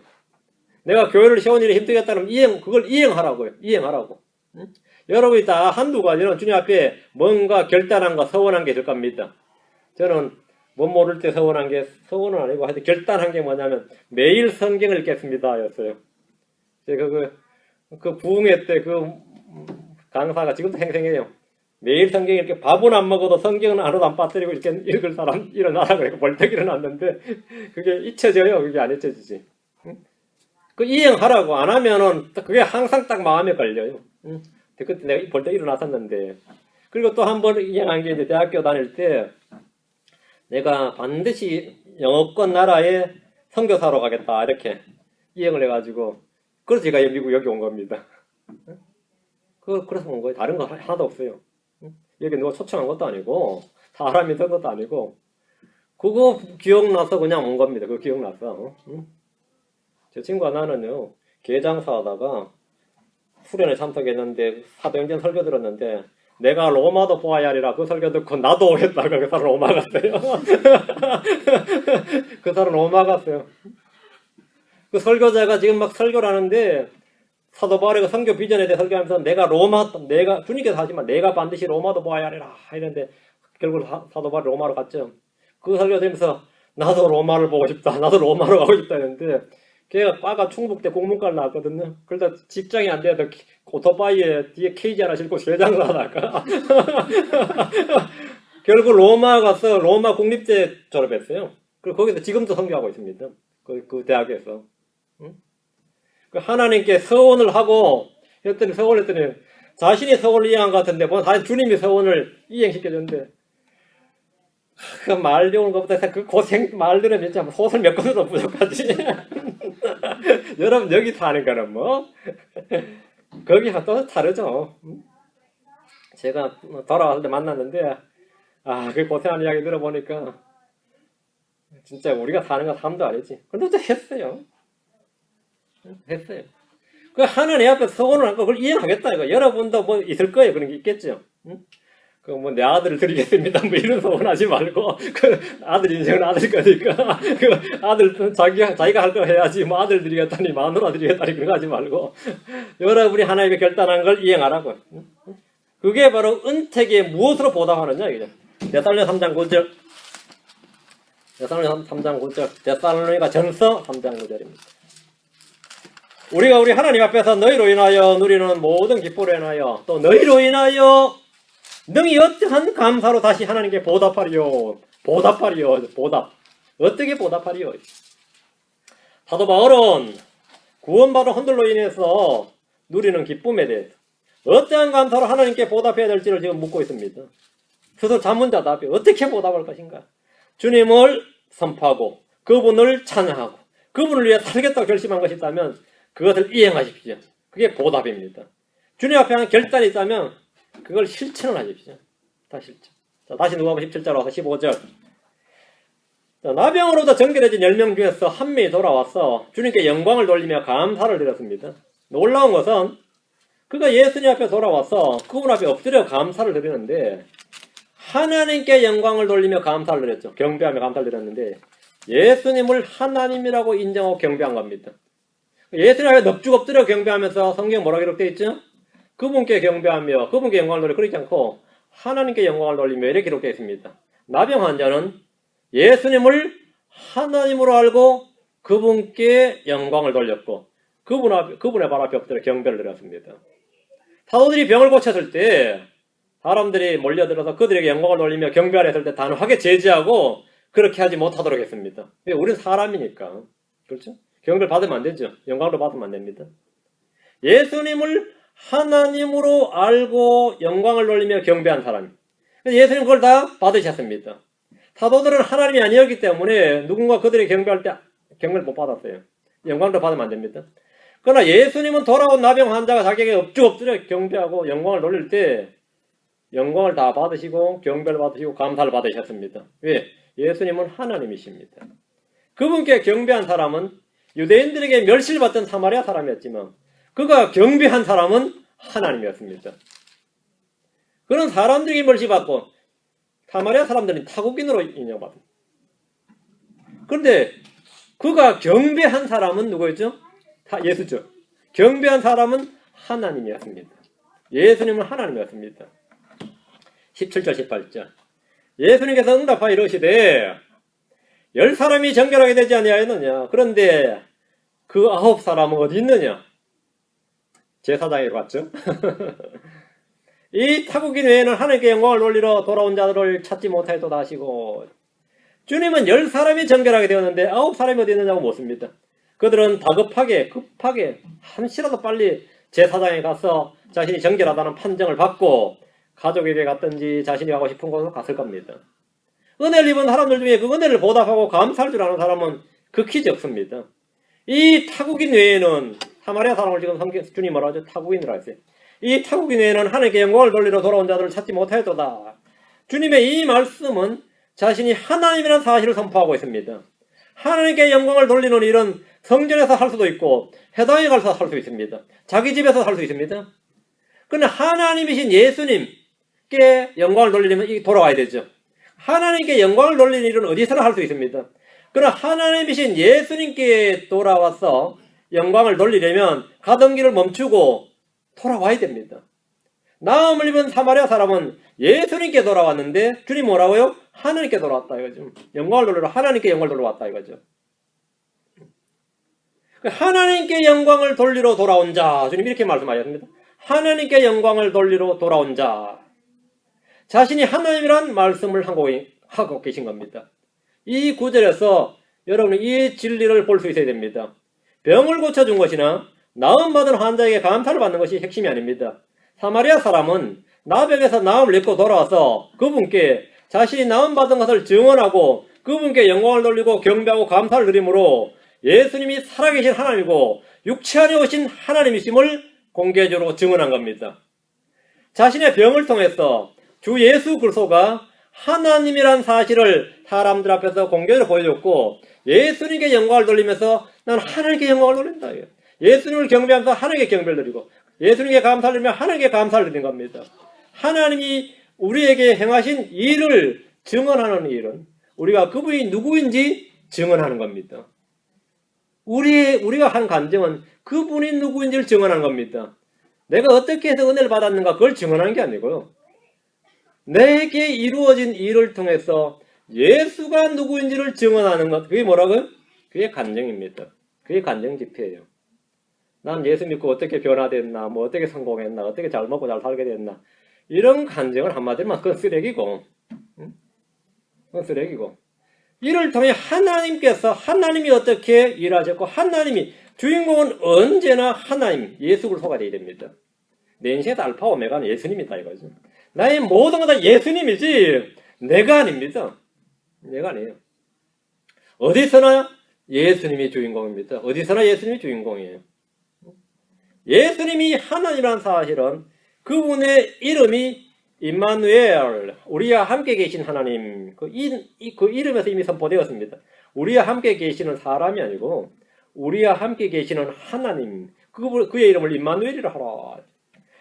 내가 교회를 세우는 일이 힘들겠다면 그걸 이행하라고요. 이행하라고. 여러분이 다 한두 가지는 주님 앞에 뭔가 결단한 거, 서원한 게 있을 겁니다. 저는 못 모를 때 서원한 게, 서원은 아니고 하여튼 결단한 게 뭐냐면 매일 성경을 읽겠습니다 였어요. 제가 그 부흥회 때 그 강사가 지금도 생생해요. 매일 성경 이렇게 밥은 안 먹어도 성경은 하나도 안 빠뜨리고 이렇게 읽을 사람 일어나라 그래. 벌떡 일어났는데 그게 잊혀져요. 그게 안 잊혀지지. 그 이행하라고 안 하면은 그게 항상 딱 마음에 걸려요. 그때 내가 벌떡 일어났었는데. 그리고 또 한 번 이행한 게 이제 대학교 다닐 때 내가 반드시 영어권 나라에 선교사로 가겠다 이렇게 이행을 해가지고 그래서 제가 미국 여기 온 겁니다. 그래서 온 거예요. 다른 거 하나도 없어요. 여기 누가 초청한 것도 아니고 사람이 된 것도 아니고 그거 기억나서 그냥 온 겁니다. 그거 기억나서. 제 친구가 나는요 개장사 하다가 수련회 참석했는데 사도행전 설교 들었는데 내가 로마도 보아야 하리라 그 설교 듣고 나도 오겠다고 그 사람 로마 갔어요. 그 사람 로마 갔어요. 그 설교자가 지금 막 설교를 하는데 사도 바울의 그 선교 비전에 대해 설교하면서 내가 주님께서 하지만 내가 반드시 로마도 보아야 하리라 이랬는데 결국 사도 바울이 로마로 갔죠. 그 설교 들으면서 나도 로마를 보고 싶다. 나도 로마로 가고 싶다 했는데 걔가 과가 충북대 국문과를 나왔거든요. 그러다 직장이 안 돼서 오토바이에 뒤에 케이지 하나 싣고 세장을 하다가 결국 로마 가서 로마 국립대 졸업했어요. 그리고 거기서 지금도 선교하고 있습니다. 그 대학에서. 그 하나님께 서원을 하고 서원했더니 자신이 서원을 이행한 것 같은데 다시 주님이 서원을 이행시켜줬는데 그 말 좋은 것보다 그 고생 말들은 진짜 소설 몇 권으로 부족하지. 여러분 여기 사는 거는 뭐 거기가 또 다르죠. 제가 돌아왔을 때 만났는데 그 고생하는 이야기 들어보니까 진짜 우리가 사는 건 삶도 아니지. 근데 또 했어요. 그 하나님 앞에 서원을 하고 그걸 이행하겠다 이거. 여러분도 뭐 있을 거예요. 그런 게 있겠죠. 응? 그 뭐 내 아들을 드리겠습니다. 뭐 이런 소원하지 말고 그 아들 인생은 아들 거니까 그 아들 자기가 할 거 해야지. 뭐 아들 드리겠다니 마누라 드리겠다니 그런 거 하지 말고 여러분이 하나님의 결단한 걸 이행하라고. 그게 바로 은택에 무엇으로 보답하느냐 이게. 데살로니가 3장 9절. 데살로니가 3장 9절. 데살로니가 전서 3장 9절입니다. 우리가 우리 하나님 앞에서 너희로 인하여 누리는 모든 기쁨으로 인하여 또 너희로 인하여 능히 어떠한 감사로 다시 하나님께 보답하리요. 보답. 어떻게 보답하리요? 사도 바울은 구원받은 헌들로 인해서 누리는 기쁨에 대해서 어떠한 감사로 하나님께 보답해야 될지를 지금 묻고 있습니다. 그래서 자문자 답이 어떻게 보답할 것인가? 주님을 선포하고 그분을 찬양하고 그분을 위해 살겠다고 결심한 것이 있다면 그것을 이행하십시오. 그게 보답입니다. 주님 앞에 한 결단이 있다면 그걸 실천을 하십시오. 다 실천. 자, 다시 누가복음 17절 와서 15절. 자, 나병으로부터 정결해진 10명 중에서 한 명이 돌아와서 주님께 영광을 돌리며 감사를 드렸습니다. 놀라운 것은 그가 예수님 앞에 돌아와서 그분 앞에 엎드려 감사를 드리는데 하나님께 영광을 돌리며 감사를 드렸죠. 경배하며 감사를 드렸는데 예수님을 하나님이라고 인정하고 경배한 겁니다. 예수님 앞에 넙죽 엎드려 경배하면서 성경 뭐라고 기록되어 있죠? 그분께 경배하며 그분께 영광을 돌리며 그렇지 않고 하나님께 영광을 돌리며 이렇게 기록되어 있습니다. 나병 환자는 예수님을 하나님으로 알고 그분께 영광을 돌렸고 그분의 발 앞에 엎드려 경배를 드렸습니다. 사도들이 병을 고쳤을 때 사람들이 몰려들어서 그들에게 영광을 돌리며 경배하려 했을 때 단호하게 제지하고 그렇게 하지 못하도록 했습니다. 우리는 사람이니까. 그렇죠? 경배를 받으면 안 되죠. 영광도 받으면 안 됩니다. 예수님을 하나님으로 알고 영광을 돌리며 경배한 사람. 예수님 그걸 다 받으셨습니다. 사도들은 하나님이 아니었기 때문에 누군가 그들이 경배할 때 경배를 못 받았어요. 영광도 받으면 안 됩니다. 그러나 예수님은 돌아온 나병 환자가 자기에게 엎드려 경배하고 영광을 돌릴 때 영광을 다 받으시고 경배를 받으시고 감사를 받으셨습니다. 왜? 예수님은 하나님이십니다. 그분께 경배한 사람은 유대인들에게 멸시받던 사마리아 사람이었지만 그가 경배한 사람은 하나님이었습니다. 그런 사람들이 멸시받고 사마리아 사람들은 타국인으로 인정받습니다. 그런데 그가 경배한 사람은 누구였죠? 예수죠. 경배한 사람은 하나님이었습니다. 예수님은 하나님이었습니다. 17절 18절 예수님께서 응답하여 이르시되 10사람이 정결하게 되지 아니하였느냐. 그런데 그 9사람은 어디 있느냐. 제사장으로 갔죠. 이 타국인 외에는 하나님께 영광을 돌리러 돌아온 자들을 찾지 못하였도다 하시고 주님은 10사람이 정결하게 되었는데 9사람이 어디 있느냐고 묻습니다. 그들은 다급하게 급하게 한시라도 빨리 제사장에 가서 자신이 정결하다는 판정을 받고 가족에게 갔든지 자신이 가고 싶은 곳으로 갔을 겁니다. 은혜를 입은 사람들 중에 그 은혜를 보답하고 감사할 줄 아는 사람은 극히 적습니다. 이 타국인 외에는 사마리아 사람을 지금 주님 뭐라 하죠? 타국인이라 했어요. 이 타국인 외에는 하나님께 영광을 돌리러 돌아온 자들을 찾지 못하였도다. 주님의 이 말씀은 자신이 하나님이라는 사실을 선포하고 있습니다. 하나님께 영광을 돌리는 일은 성전에서 할 수도 있고 회당에 가서 할 수 있습니다. 자기 집에서 할 수 있습니다. 그런데 하나님이신 예수님께 영광을 돌리려면 돌아와야 되죠. 하나님께 영광을 돌리는 일은 어디서나 할 수 있습니다. 그러나 하나님이신 예수님께 돌아와서 영광을 돌리려면 가던 길을 멈추고 돌아와야 됩니다. 나음을 입은 사마리아 사람은 예수님께 돌아왔는데 주님 뭐라고요? 하나님께 돌아왔다 이거죠. 영광을 돌리러 하나님께 영광을 돌리러 왔다 이거죠. 하나님께 영광을 돌리러 돌아온 자, 주님 이렇게 말씀하셨습니다. 하나님께 영광을 돌리러 돌아온 자, 자신이 하나님이란 말씀을 하고 계신 겁니다. 이 구절에서 여러분이 이 진리를 볼 수 있어야 됩니다. 병을 고쳐준 것이나 나음받은 환자에게 감사를 받는 것이 핵심이 아닙니다. 사마리아 사람은 나병에서 나음을 입고 돌아와서 그분께 자신이 나음받은 것을 증언하고 그분께 영광을 돌리고 경배하고 감사를 드리므로 예수님이 살아계신 하나님이고 육체 안에 오신 하나님이심을 공개적으로 증언한 겁니다. 자신의 병을 통해서 주 예수 그리스도가 하나님이란 사실을 사람들 앞에서 공개적으로 보여줬고 예수님께 영광을 돌리면서 나는 하나님께 영광을 돌린다. 예수님을 경배하면서 하나님께 경배를 드리고 예수님께 감사를 드리며 하나님께 감사를 드리는 겁니다. 하나님이 우리에게 행하신 일을 증언하는 일은 우리가 그분이 누구인지 증언하는 겁니다. 우리가 한 간증은 그분이 누구인지를 증언하는 겁니다. 내가 어떻게 해서 은혜를 받았는가 그걸 증언하는 게 아니고요. 내게 이루어진 일을 통해서 예수가 누구인지를 증언하는 것, 그게 뭐라고요? 그게 간증입니다. 그게 간증 집회예요. 난 예수 믿고 어떻게 변화됐나, 뭐 어떻게 성공했나, 어떻게 잘 먹고 잘 살게 됐나, 이런 간증을 한마디로 그건 쓰레기고, 그건 쓰레기고, 이를 통해 하나님이 어떻게 일하셨고, 주인공은 언제나 하나님, 예수 그리스도가 되어야 됩니다. 내 인생의 알파 오메가는 예수님이다 이거죠. 나의 모든 건 다 예수님이지 내가 아닙니다. 내가 아니에요. 어디서나 예수님이 주인공입니다. 어디서나 예수님이 주인공이에요. 예수님이 하나님이라는 사실은 그분의 이름이 임마누엘, 우리와 함께 계신 하나님, 그 이름에서 이미 선포되었습니다. 우리와 함께 계시는 사람이 아니고 우리와 함께 계시는 하나님, 그의 이름을 임마누엘이라 하라.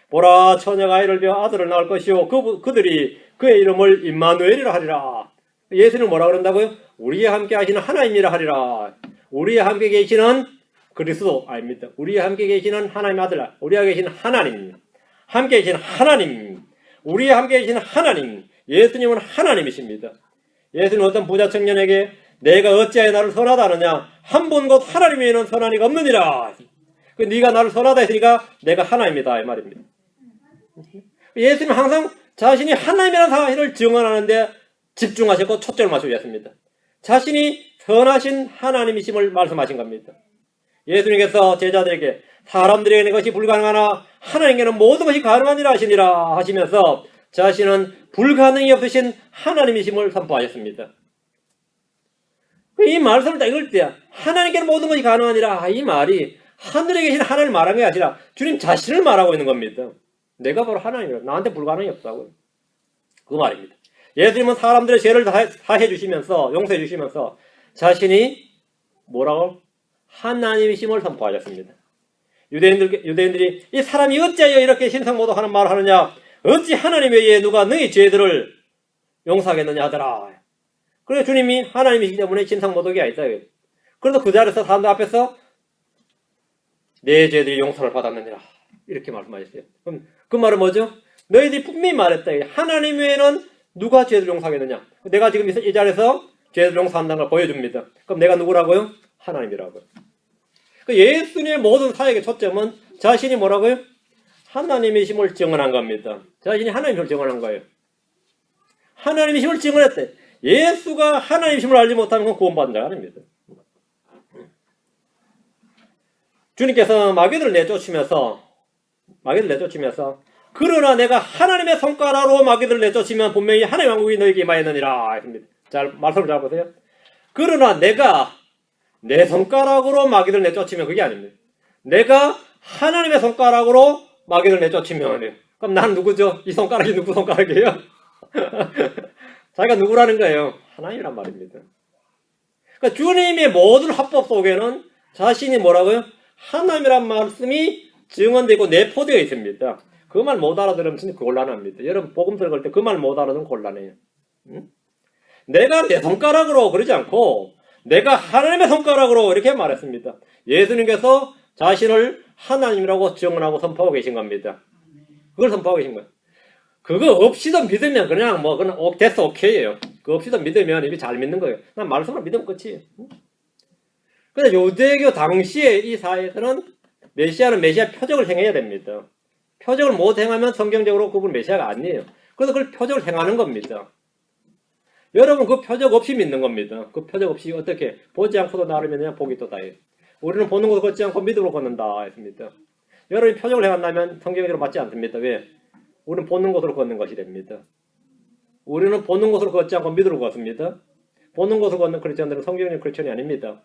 보라, 처녀가 아이를 베어 아들을 낳을 것이요 그들이 그의 이름을 임마누엘이라 하리라. 예수는 뭐라 그런다고요? 우리와 함께 하시는 하나님이라 하리라. 우리와 함께 계시는 그리스도 아닙니다. 우리와 함께 계시는 하나님 아들, 우리와 계시는 하나님, 함께 계시는 하나님, 우리와 함께 계시는 하나님, 예수님은 하나님이십니다. 예수는 어떤 부자 청년에게 내가 어찌하여 나를 선하다 하느냐? 한 분 곧 하나님 외에는 선한 이가 없느니라. 네가 나를 선하다 했으니까 내가 하나님이다 이 말입니다. 예수님은 항상 자신이 하나님이라는 사실을 증언하는데 집중하셨고 초점을 맞추셨습니다. 자신이 선하신 하나님이심을 말씀하신 겁니다. 예수님께서 제자들에게 사람들에게는 것이 불가능하나 하나님께는 모든 것이 가능하니라 하시니라 하시면서 자신은 불가능이 없으신 하나님이심을 선포하셨습니다. 이 말씀을 딱 읽을 때 하나님께는 모든 것이 가능하니라 이 말이 하늘에 계신 하나님을 말하는 게 아니라 주님 자신을 말하고 있는 겁니다. 내가 바로 하나님이라 나한테 불가능이 없다고요. 그 말입니다. 예수님은 사람들의 죄를 사해 주시면서 용서해 주시면서 자신이 뭐라고? 하나님이심을 선포하셨습니다. 유대인들이 이 사람이 어찌하여 이렇게 신성모독하는 말을 하느냐? 어찌 하나님 외에 누가 너희 죄들을 용서하겠느냐 하더라. 그래서 주님이 하나님이시기 때문에 신성모독이 아니다. 그래서 그 자리에서 사람들 앞에서 내 죄들이 용서를 받았느니라 이렇게 말씀하셨어요. 그럼 그 말은 뭐죠? 너희들이 분명히 말했다. 하나님 외에는 누가 죄를 용서하겠느냐? 내가 지금 이 자리에서 죄를 용서한다는 걸 보여줍니다. 그럼 내가 누구라고요? 하나님이라고요. 예수님의 모든 사역의 초점은 자신이 뭐라고요? 하나님이심을 증언한 겁니다. 자신이 하나님이심을 증언한 거예요. 하나님이심을 증언했대. 예수가 하나님이심을 알지 못하면 그건 구원받는 자가 아닙니다. 주님께서 마귀들을 내쫓으면서 그러나 내가 하나님의 손가락으로 마귀들을 내쫓으면 분명히 하나님의 왕국이 너에게 임하였느니라 했습니다. 잘 말씀을 잘 보세요. 그러나 내가 내 손가락으로 마귀들을 내쫓으면 그게 아닙니다. 내가 하나님의 손가락으로 마귀들을 내쫓으면 그럼 나는 누구죠? 이 손가락이 누구 손가락이에요? 자기가 누구라는 거예요? 하나님이란 말입니다. 그러니까 주님의 모든 합법 속에는 자신이 뭐라고요? 하나님이란 말씀이 증언되고 내포되어 있습니다. 그 말 못 알아들으면 진짜 곤란합니다. 여러분 복음 들을 때 그 말 못 알아들으면 곤란해요. 응? 내가 내 손가락으로 그러지 않고 내가 하나님의 손가락으로 이렇게 말했습니다. 예수님께서 자신을 하나님이라고 증언하고 선포하고 계신 겁니다. 그걸 선포하고 계신 거예요. 그거 없이도 믿으면 그냥 됐어 오케이예요. 그거 없이도 믿으면 이게 잘 믿는 거예요. 난 말씀을 믿으면 끝이에요. 근데 유대교 당시에 이 사회에서는 메시아는 메시아 표적을 행해야 됩니다. 표적을 못 행하면 성경적으로 그분 메시아가 아니에요. 그래서 그걸 표적을 행하는 겁니다. 여러분 그 표적 없이 믿는 겁니다. 그 표적 없이 어떻게 보지 않고도 나를 믿느냐 보기 또 다예요. 우리는 보는 것을 걷지 않고 믿음으로 걷는다 했습니다. 여러분이 표적을 행한다면 성경적으로 맞지 않습니다. 왜? 우리는 보는 것으로 걷는 것이 됩니다. 우리는 보는 것으로 걷지 않고 믿음으로 걷습니다. 보는 것으로 걷는 크리스천들은 성경적 크리스천이 아닙니다.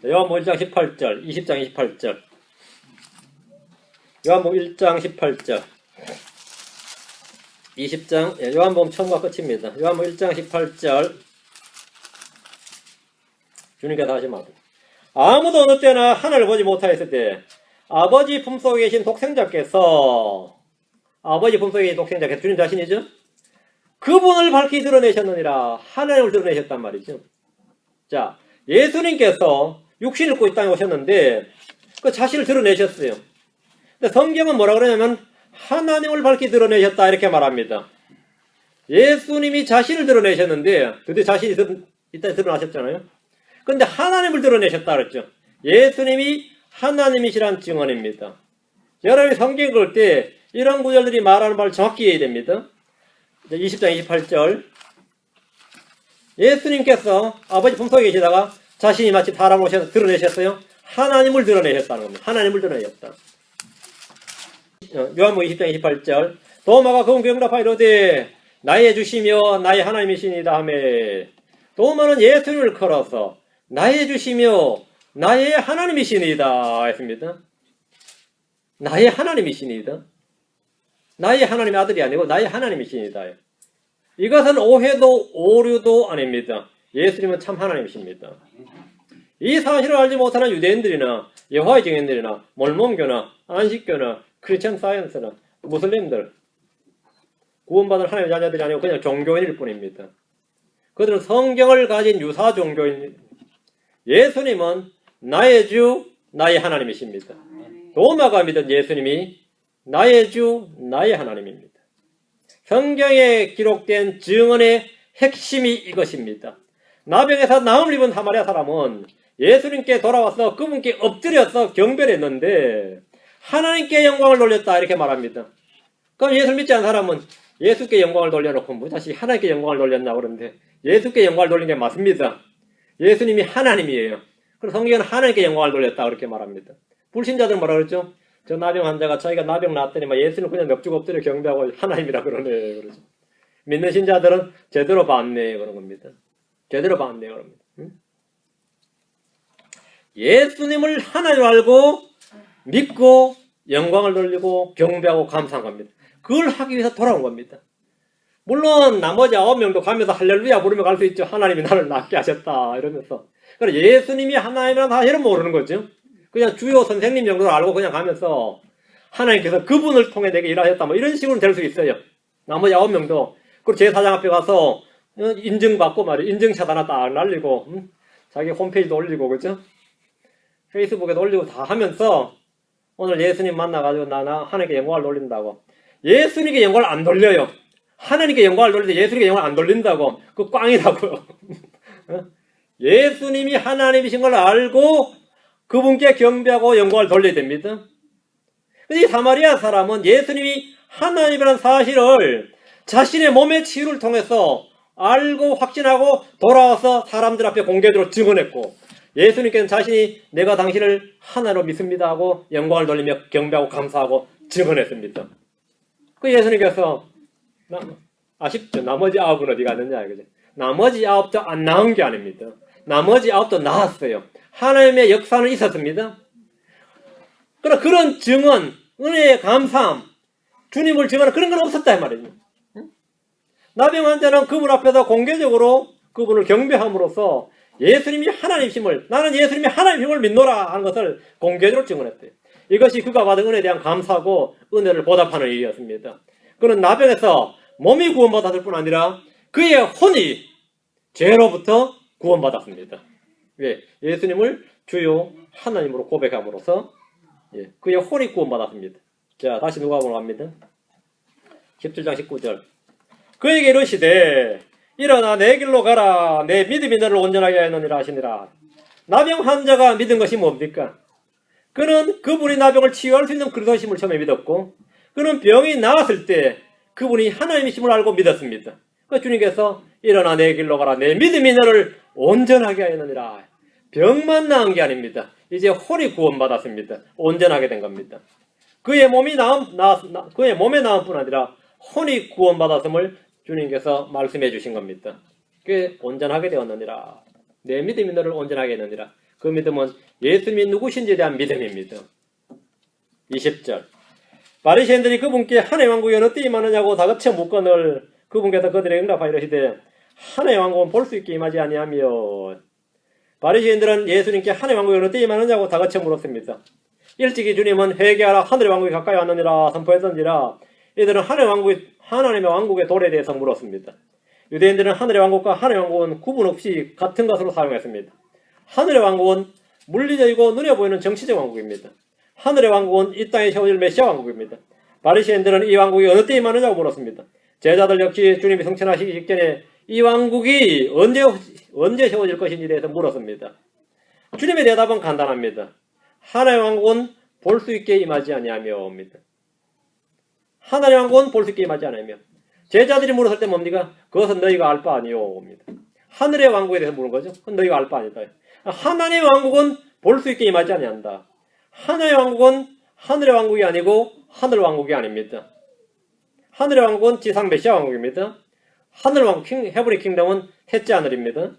요한복음 1장 18절, 20장 28절. 요한복음 1장 18절. 20장, 요한복음 처음과 끝입니다. 요한복음 1장 18절. 주님께서 하신 말. 아무도 어느 때나 하늘을 보지 못하였을 때 아버지 품속에 계신 독생자께서 주님 자신이죠? 그분을 밝히 드러내셨느니라. 하나님을 드러내셨단 말이죠. 자, 예수님께서 육신을 입고 이 땅에 오셨는데 그 자신을 드러내셨어요. 근데 성경은 뭐라 그러냐면 하나님을 밝히 드러내셨다 이렇게 말합니다. 예수님이 자신을 드러내셨는데 드디어 자신이 이 땅에 드러나셨잖아요. 근데 하나님을 드러내셨다 그랬죠. 예수님이 하나님이시란 증언입니다. 여러분이 성경 읽을 때 이런 구절들이 말하는 바를 정확히 이해해야 됩니다. 20장 28절. 예수님께서 아버지 품속에 계시다가 자신이 마치 사람으로 오셔서 드러내셨어요. 하나님을 드러내셨다는 겁니다. 하나님을 드러내셨다. 요한복음 20장 28절. 도마가 그분 응답하여 이르되 나의 주시며 나의 하나님이시니이다 하며 도마는 예수님을 걸어서 나의 주시며 나의 하나님이시니이다 했습니다. 나의 하나님이시니이다. 나의 하나님의 아들이 아니고 나의 하나님이시니이다. 이것은 오해도 오류도 아닙니다. 예수님은 참 하나님이십니다. 이 사실을 알지 못하는 유대인들이나 여호와의 증인들이나 몰몬교나 안식교나 크리스천 사이언스나 무슬림들 구원받은 하나님의 자녀들이 아니고 그냥 종교인일 뿐입니다. 그들은 성경을 가진 유사 종교인. 예수님은 나의 주, 나의 하나님이십니다. 도마가 믿은 예수님이 나의 주, 나의 하나님입니다. 성경에 기록된 증언의 핵심이 이것입니다. 나병에서 나음을 입은 사마리아 사람은 예수님께 돌아와서 그분께 엎드려서 경배를 했는데 하나님께 영광을 돌렸다 이렇게 말합니다. 그럼 예수를 믿지 않은 사람은 예수께 영광을 돌려놓고 뭐 다시 하나님께 영광을 돌렸나 그러는데 예수께 영광을 돌린 게 맞습니다. 예수님이 하나님이에요. 그래서 성경은 하나님께 영광을 돌렸다 그렇게 말합니다. 불신자들은 뭐라 그랬죠? 저 나병 환자가 자기가 나병 났더니 막 예수는 그냥 넙죽 엎드려 경배하고 하나님이라 그러네 그러죠. 믿는 신자들은 제대로 봤네 그런 겁니다. 제대로 봤네 그럽니다. 응? 예수님을 하나님으로 알고 믿고 영광을 돌리고 경배하고 감사한 겁니다. 그걸 하기 위해서 돌아온 겁니다. 물론 나머지 9명도 가면서 할렐루야 부르며 갈 수 있죠. 하나님이 나를 낫게 하셨다 이러면서. 그래서 예수님이 하나님이라는 사실은 모르는 거죠. 그냥 주요 선생님 정도로 알고 그냥 가면서 하나님께서 그분을 통해 내게 일하셨다 뭐 이런 식으로 될 수 있어요. 나머지 9명도 그리고 제사장 앞에 가서 인증받고 말이에요. 인증샷 하나 딱 날리고 자기 홈페이지도 올리고 그죠? 페이스북에도 올리고 다 하면서 오늘 예수님 만나가지고 나 하나님께 영광을 돌린다고. 예수님께 영광을 안 돌려요. 하나님께 영광을 돌리는데 예수님께 영광을 안 돌린다고. 그 꽝이라고요. 예수님이 하나님이신 걸 알고 그분께 경배하고 영광을 돌려야 됩니다. 근데 이 사마리아 사람은 예수님이 하나님이라는 사실을 자신의 몸의 치유를 통해서 알고 확신하고 돌아와서 사람들 앞에 공개적으로 증언했고 예수님께서는 자신이 내가 당신을 하나로 믿습니다 하고 영광을 돌리며 경배하고 감사하고 증언했습니다. 그 예수님께서 아쉽죠. 나머지 9은 어디 갔느냐 이거죠. 나머지 9도 안 나은 게 아닙니다. 나머지 9도 나았어요. 하나님의 역사는 있었습니다. 그러나 그런 증언, 은혜의 감사함, 주님을 증언하는 그런 건 없었다 이 말이죠. 나병 환자는 그분 앞에서 공개적으로 그분을 경배함으로써 예수님이 하나님이심을, 나는 예수님이 하나님이심을 믿노라 하는 것을 공개적으로 증언했대요. 이것이 그가 받은 은혜에 대한 감사하고 은혜를 보답하는 일이었습니다. 그는 나병에서 몸이 구원받았을 뿐 아니라 그의 혼이 죄로부터 구원받았습니다. 예, 예수님을 주요 하나님으로 고백함으로써 그의 혼이 구원받았습니다. 자, 다시 누가복음으로 갑니다. 17장 19절. 그에게 이르시되 일어나 내 길로 가라. 내 믿음이 너를 온전하게 하였느니라 하시니라. 나병 환자가 믿은 것이 뭡니까? 그는 그분이 나병을 치유할 수 있는 그리스도심을 처음에 믿었고 그는 병이 나았을 때 그분이 하나님이심을 알고 믿었습니다. 그 주님께서 일어나 내 길로 가라. 내 믿음이 너를 온전하게 하였느니라. 병만 나은 게 아닙니다. 이제 혼이 구원받았습니다. 온전하게 된 겁니다. 그의 몸에 나은 뿐 아니라 혼이 구원받았음을 주님께서 말씀해 주신 겁니다. 그게 온전하게 되었느니라. 내 믿음이 너를 온전하게 했느니라. 그 믿음은 예수님이 누구신지에 대한 믿음입니다. 20절. 바리새인들이 그분께 하나님의 왕국이 어느 때 임하느냐고 다그쳐 묻거늘 그분께서 그들에게 응답하여 이르시되 하나님의 왕국은 볼 수 있게 임하지 아니하며. 바리새인들은 예수님께 하나님의 왕국이 어느 때 임하느냐고 다그쳐 물었습니다. 일찍이 주님은 회개하라 하늘의 왕국이 가까이 왔느니라 선포했던지라 이들은 하나님의 왕국의 도래에 대해서 물었습니다. 유대인들은 하늘의 왕국과 하나님의 왕국은 구분 없이 같은 것으로 사용했습니다. 하늘의 왕국은 물리적이고 눈에 보이는 정치적 왕국입니다. 하늘의 왕국은 이 땅에 세워질 메시아 왕국입니다. 바리새인들은 이 왕국이 어느 때 임하느냐고 물었습니다. 제자들 역시 주님이 승천하시기 직전에 이 왕국이 언제 세워질 것인지에 대해서 물었습니다. 주님의 대답은 간단합니다. 하나님의 왕국은 볼 수 있게 임하지 아니하며입니다. 하나님의 왕국은 볼 수 있게 임하지 아니하며. 제자들이 물었을 때 뭡니까? 그것은 너희가 알 바 아니오입니다. 하늘의 왕국에 대해서 물은 거죠. 그건 너희가 알 바 아니다. 하나님의 왕국은 볼 수 있게 임하지 아니한다. 하나님의 왕국은 하늘의 왕국이 아니고 하늘 왕국이 아닙니다. 하늘의 왕국은 지상 메시아 왕국입니다. 하늘 왕국, 헤브리 킹덤은 셋째 하늘입니다.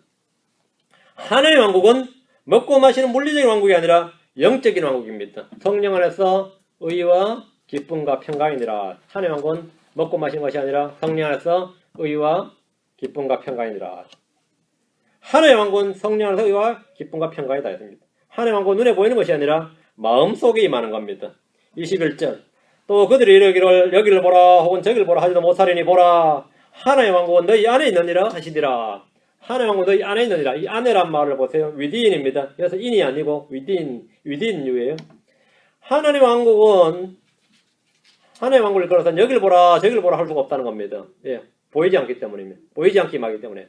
하나님의 왕국은 먹고 마시는 물리적인 왕국이 아니라 영적인 왕국입니다. 성령 안에서 의와 기쁨과 평강이니라. 하나님의 왕국은 먹고 마시는 것이 아니라 성령 안에서 의와 기쁨과 평강이니라. 하나님의 왕국은 성령 안에서 의와 기쁨과 평강이다 했습니다. 하나님의 왕국은 눈에 보이는 것이 아니라 마음속에 임하는 겁니다. 21절 또 그들이 이르기를 여기를 보라 혹은 저기를 보라 하지도 못하리니 보라 하나님의 왕국은 너희 안에 있느니라 하시니라. 하나님의 왕국은 너희 안에 있느니라. 이 안에란 말을 보세요. within입니다. 그래서 in이 아니고 within you예요. 하나님의 왕국은 하나님의 왕국을 걸어서 여기를 보라 저기를 보라 할 수가 없다는 겁니다. 예, 보이지 않기 때문입니다. 보이지 않기 임하기 때문에.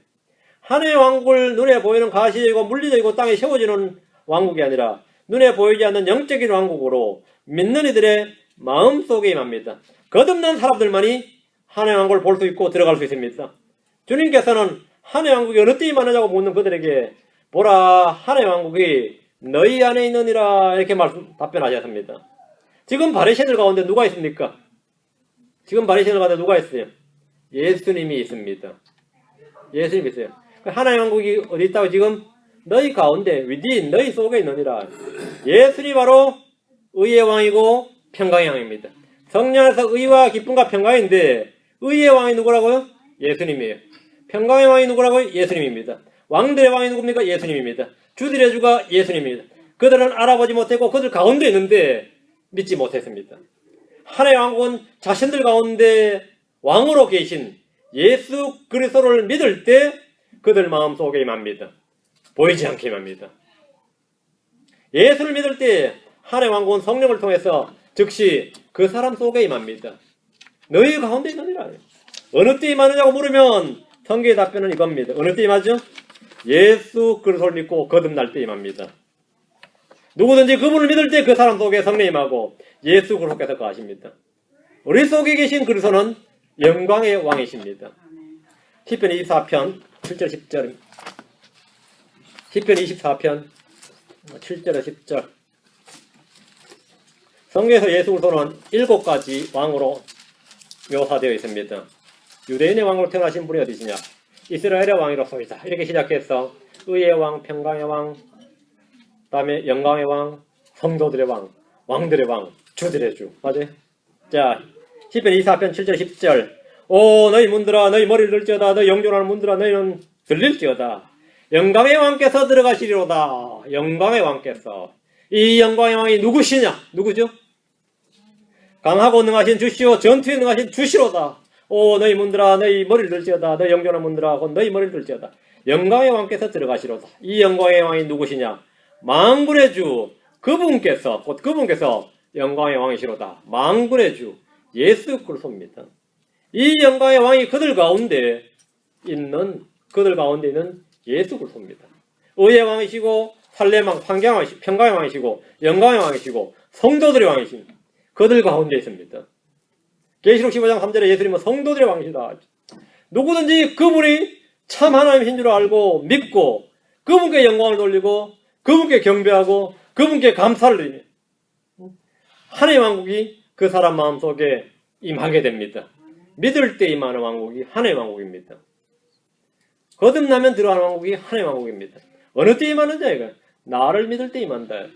하나님의 왕국을 눈에 보이는 가시적이고 물리적이고 땅에 세워지는 왕국이 아니라 눈에 보이지 않는 영적인 왕국으로 믿는 이들의 마음속에 임합니다. 거듭난 사람들만이 하나님의 왕국을 볼 수 있고 들어갈 수 있습니다. 주님께서는 하나님의 왕국이 어느 때 임하느냐고 묻는 그들에게 보라 하나님의 왕국이 너희 안에 있느니라 이렇게 답변하셨습니다. 지금 바리새인들 가운데 누가 있습니까? 지금 바리새인들 가운데 누가 있어요? 예수님이 있습니다. 예수님이 있어요. 하나님의 왕국이 어디 있다고 지금? 너희 가운데 within 너희 속에 있느니라. 예수님이 바로 의의 왕이고 평강의 왕입니다. 성령 안에서 의와 기쁨과 평강인데 의의 왕이 누구라고요? 예수님이에요. 평강의 왕이 누구라고요? 예수님입니다. 왕들의 왕이 누굽니까? 예수님입니다. 주들의 주가 예수님입니다. 그들은 알아보지 못했고 그들 가운데 있는데 믿지 못했습니다. 하나님의 왕국은 자신들 가운데 왕으로 계신 예수 그리스도를 믿을 때 그들 마음속에 임합니다. 보이지 않게 임합니다. 예수를 믿을 때 하나님의 왕국은 성령을 통해서 즉시 그 사람 속에 임합니다. 너희 가운데 있느니라. 어느 때 임하느냐고 물으면 성경의 답변은 이겁니다. 어느 때 임하죠? 예수 그리스도를 믿고 거듭날 때 임합니다. 누구든지 그분을 믿을 때 그 사람 속에 성령이 임하고 예수 그리스도께서 거하십니다. 우리 속에 계신 그리스도는 영광의 왕이십니다. 시편 24편 7절 10절 시편 24편 7절에 10절 성경에서 예수 그리스도는 7가지 왕으로 묘사되어 있습니다. 유대인의 왕으로 태어나신 분이 어디시냐? 이스라엘의 왕이로소이다. 이렇게 시작해서 의의 왕, 평강의 왕, 그 다음에 영광의 왕, 성도들의 왕, 왕들의 왕, 주들의 주. 맞아요? 자, 시편 24편 7절 10절 오 너희 문들아 너희 머리를 들지어다 너희 영존하는 문들아 너희는 들릴지어다 영광의 왕께서 들어가시리로다. 영광의 왕께서. 이 영광의 왕이 누구시냐? 누구죠? 강하고 능하신 주시오 전투에 능하신 주시로다. 오 너희 문들아 너희 머리를 들지어다 너희 영존한 문들아 너희 머리를 들지어다. 영광의 왕께서 들어가시로다. 이 영광의 왕이 누구시냐? 만군의 주 그분께서 곧 그분께서 영광의 왕이시로다. 만군의 주 예수 그리스도입니다. 이 영광의 왕이 그들 가운데 있는 예수 그리스도입니다. 의의 왕이시고 살렘 왕, 평강의 왕이시고 영광의 왕이시고 성도들의 왕이십니다. 그들 가운데 있습니다. 계시록 15장 3절에 예수님은 성도들의 왕이시다. 누구든지 그분이 참 하나님이신 줄 알고 믿고 그분께 영광을 돌리고 그분께 경배하고 그분께 감사를 드리며 하나님의 왕국이 그 사람 마음속에 임하게 됩니다. 믿을 때 임하는 왕국이 하나님의 왕국입니다. 거듭나면 들어가는 왕국이 하나님의 왕국입니다. 어느 때 임하는지 이거 나를 믿을 때 임한다.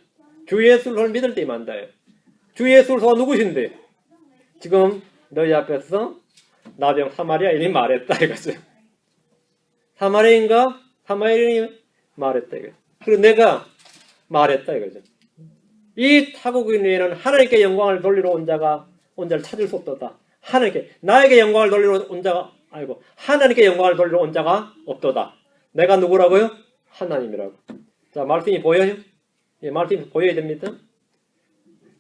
주 예수를 믿을 때 임한다. 주 예수 그리스도가 누구신데? 지금 너희 앞에서 나병 사마리아인이 말했다 이거죠. 사마리아인가? 사마리아인이 말했다 이거죠. 그리고 내가 말했다 이거죠. 이 타국인 외에는 하나님께 영광을 돌리러 온 자를 찾을 수 없도다. 하나님께 나에게 영광을 돌리러 온 자가 아니고 하나님께 영광을 돌리러 온 자가 없도다. 내가 누구라고요? 하나님이라고. 자, 말씀이 보여요? 예, 말씀이 보여야 됩니다.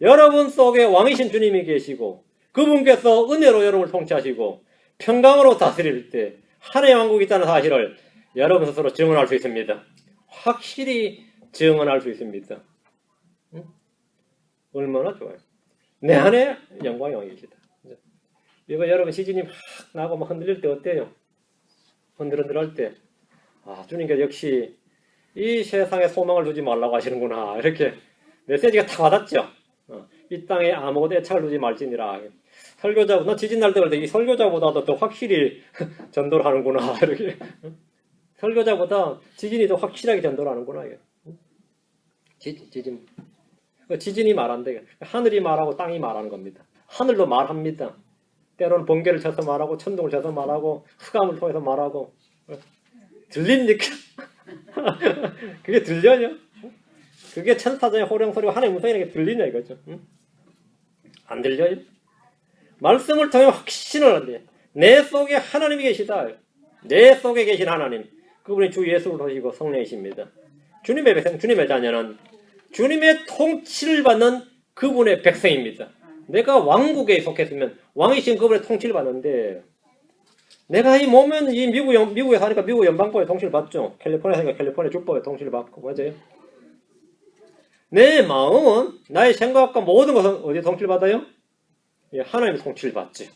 여러분 속에 왕이신 주님이 계시고 그분께서 은혜로 여러분을 통치하시고 평강으로 다스릴 때 하나님의 왕국이 있다는 사실을 여러분 스스로 증언할 수 있습니다. 확실히 증언할 수 있습니다. 응? 얼마나 좋아요. 내 안에 영광의 왕이 계시다. 이거 여러분 시즌이 막 나고 막 흔들릴 때 어때요? 흔들흔들할 때 주님께서 역시 이 세상에 소망을 두지 말라고 하시는구나 이렇게 메시지가 다 와닿죠. 이 땅에 아무것도 애착을 두지 말지니라. 설교자보다 지진 날 때 그럴 때 이 설교자보다도 더 확실히 전도를 하는구나 이렇게. 설교자보다 지진이 더 확실하게 전도를 하는구나. 지진이 말한대. 하늘이 말하고 땅이 말하는 겁니다. 하늘도 말합니다. 때로는 번개를 쳐서 말하고 천둥을 쳐서 말하고 흑암을 통해서 말하고. 들립니까? 그게 들려요? 그게 천사전의 호령소리와 하나님의 음성이라는 게 들리냐 이거죠. 응? 안 들려요? 말씀을 통해 확신을 하는데 내 속에 하나님이 계시다. 내 속에 계신 하나님. 그분이 주 예수를 보시고 성령이십니다. 주님의 백성, 주님의 자녀는 주님의 통치를 받는 그분의 백성입니다. 내가 왕국에 속했으면 왕이신 그분의 통치를 받는데 내가 이 몸은 이 미국에 사니까 미국 연방법의 통치를 받죠. 캘리포니아 사니까 캘리포니아 주법의 통치를 받고 맞아요. 내 마음은 나의 생각과 모든 것은 어디에 통치를 받아요? 예, 하나님의 통치를 받지.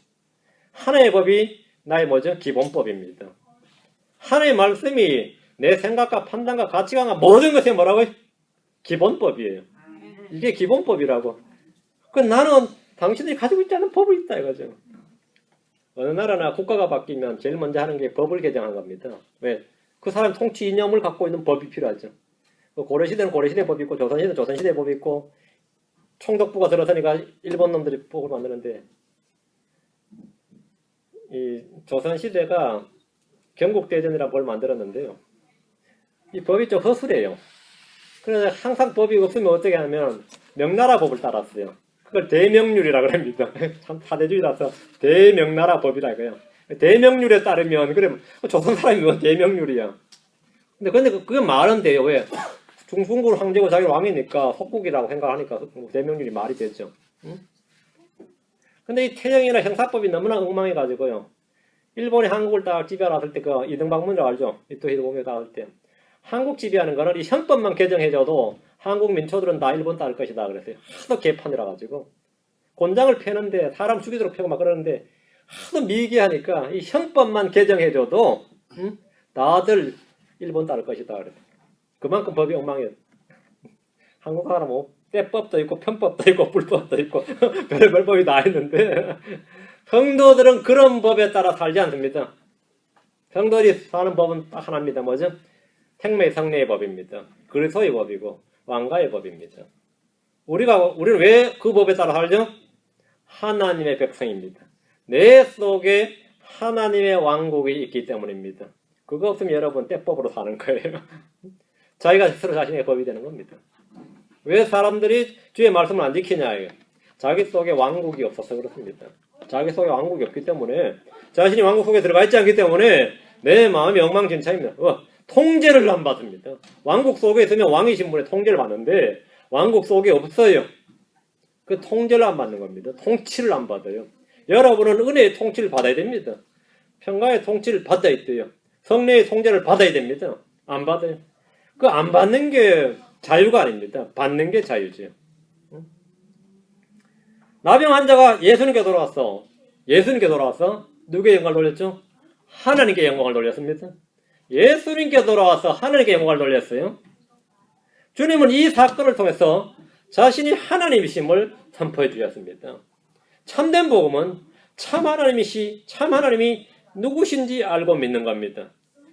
하나님의 법이 나의 뭐죠? 기본법입니다. 하나님의 말씀이 내 생각과 판단과 가치관과 모든 것에 뭐라고요? 기본법이에요. 이게 기본법이라고. 그 나는 당신들이 가지고 있지 않은 법이 있다 이거죠. 어느 나라나 국가가 바뀌면 제일 먼저 하는 게 법을 개정한 겁니다. 왜? 그 사람 통치 이념을 갖고 있는 법이 필요하죠. 고려시대는 고려시대 법이 있고 조선시대는 조선시대 법이 있고 총독부가 들어서니까 일본 놈들이 법을 만드는데 이 조선시대가 경국대전이라는 법을 만들었는데요. 이 법이 좀 허술해요. 그래서 항상 법이 없으면 어떻게 하면 명나라 법을 따랐어요. 그걸 대명률이라고 합니다. 참 사대주의라서 대명나라 법이라 이거예요. 대명률에 따르면 그래 조선 사람이 뭐 대명률이야. 근데 그게 말은 돼요. 왜? 중국을 황제고 자기 왕이니까 속국이라고 생각하니까 대명률이 말이 되죠. 응? 근데 이 태형이나 형사법이 너무나 엉망해가지고요. 일본이 한국을 딱 지배하았을 때 그 이등박문이라고 알죠? 이토 히로부미가 나왔을 때 한국 지배하는 거는 이 형법만 개정해줘도 한국 민초들은 다 일본 따를 것이다 그랬어요. 하도 개판이라 가지고 곤장을 패는데 사람 죽이도록 패고 막 그러는데 하도 미개하니까 이 형법만 개정해줘도 다들 일본 따를 것이다 그랬어요. 그만큼 법이 엉망해요. 한국 사람 뭐 때법도 있고 편법도 있고 불법도 있고 별의별 법이 다 있는데 성도들은 그런 법에 따라 살지 않습니다. 성도들이 사는 법은 딱 하나입니다. 뭐죠? 생매 성례의 법입니다. 그리스도의 법이고 왕가의 법입니다. 우리는 왜 그 법에 따라 살죠? 하나님의 백성입니다. 내 속에 하나님의 왕국이 있기 때문입니다. 그거 없으면 여러분 때법으로 사는 거예요. 자기가 스스로 자신의 법이 되는 겁니다. 왜 사람들이 주의 말씀을 안 지키냐? 자기 속에 왕국이 없어서 그렇습니다. 자기 속에 왕국이 없기 때문에 자신이 왕국 속에 들어가 있지 않기 때문에 내 마음이 엉망진창입니다. 통제를 안 받습니다. 왕국 속에 있으면 왕이신 분의 통제를 받는데 왕국 속에 없어요. 그 통제를 안 받는 겁니다. 통치를 안 받아요. 여러분은 은혜의 통치를 받아야 됩니다. 평강의 통치를 받아야 돼요. 성령의 통제를 받아야 됩니다. 안 받아요. 그 안 받는 게 자유가 아닙니다. 받는 게 자유죠. 나병 환자가 예수님께 돌아왔어. 예수님께 돌아왔어. 누구의 영광을 돌렸죠? 하나님께 영광을 돌렸습니다. 예수님께 돌아와서 하나님께 영광을 돌렸어요. 주님은 이 사건을 통해서 자신이 하나님이심을 선포해 주셨습니다. 참된 복음은 참 하나님이 누구신지 알고 믿는 겁니다.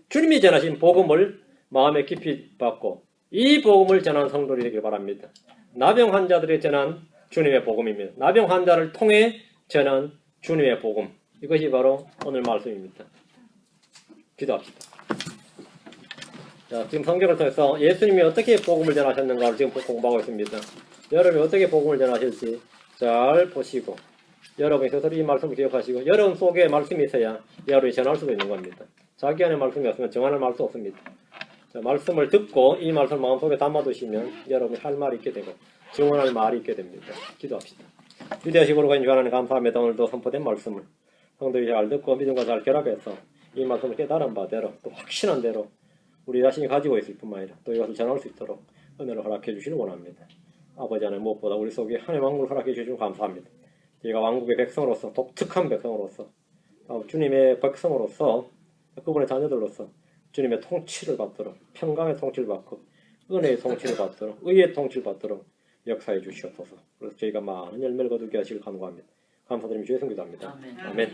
주님이 전하신 복음을 마음에 깊이 받고 이 복음을 전한 성도들이 되길 바랍니다. 나병 환자들이 전한 주님의 복음입니다. 나병 환자를 통해 저는 주님의 복음. 이것이 바로 오늘 말씀입니다. 기도합시다. 자, 지금 성경을 통해서 예수님이 어떻게 복음을 전하셨는가를 지금 공부하고 있습니다. 여러분이 어떻게 복음을 전하실지 잘 보시고 여러분이 스스로 이 말씀을 기억하시고 여러분 속에 말씀이 있어야 여러분이 전할 수도 있는 겁니다. 자기 안에 말씀이 없으면 정하는 말도 없습니다. 자, 말씀을 듣고 이 말씀을 마음속에 담아두시면 여러분이 할 말이 있게 되고 증언할 말이 있게 됩니다. 기도합시다. 유대식으로 가인 주 하나님 감사합니다. 오늘도 선포된 말씀을 성도들이 잘 듣고 믿음과 잘 결합해서 이 말씀을 깨달은 바대로 또 확신한 대로 우리 자신이 가지고 있을 뿐만 아니라 또 이것을 전할 수 있도록 은혜를 허락해 주시길 원합니다. 아버지 하나님 무엇보다 우리 속에 하나님의 왕국을 허락해 주시면 감사합니다. 저희가 왕국의 백성으로서 독특한 백성으로서 주님의 백성으로서 그분의 자녀들로서 주님의 통치를 받도록 평강의 통치를 받고 은혜의 통치를 받도록 의의 통치를 받도록 역사해 주시옵소서. 그래서 저희가 많은 열매를 거두게 하시길 간구합니다. 감사드리며 주의 성기도합니다. 아멘.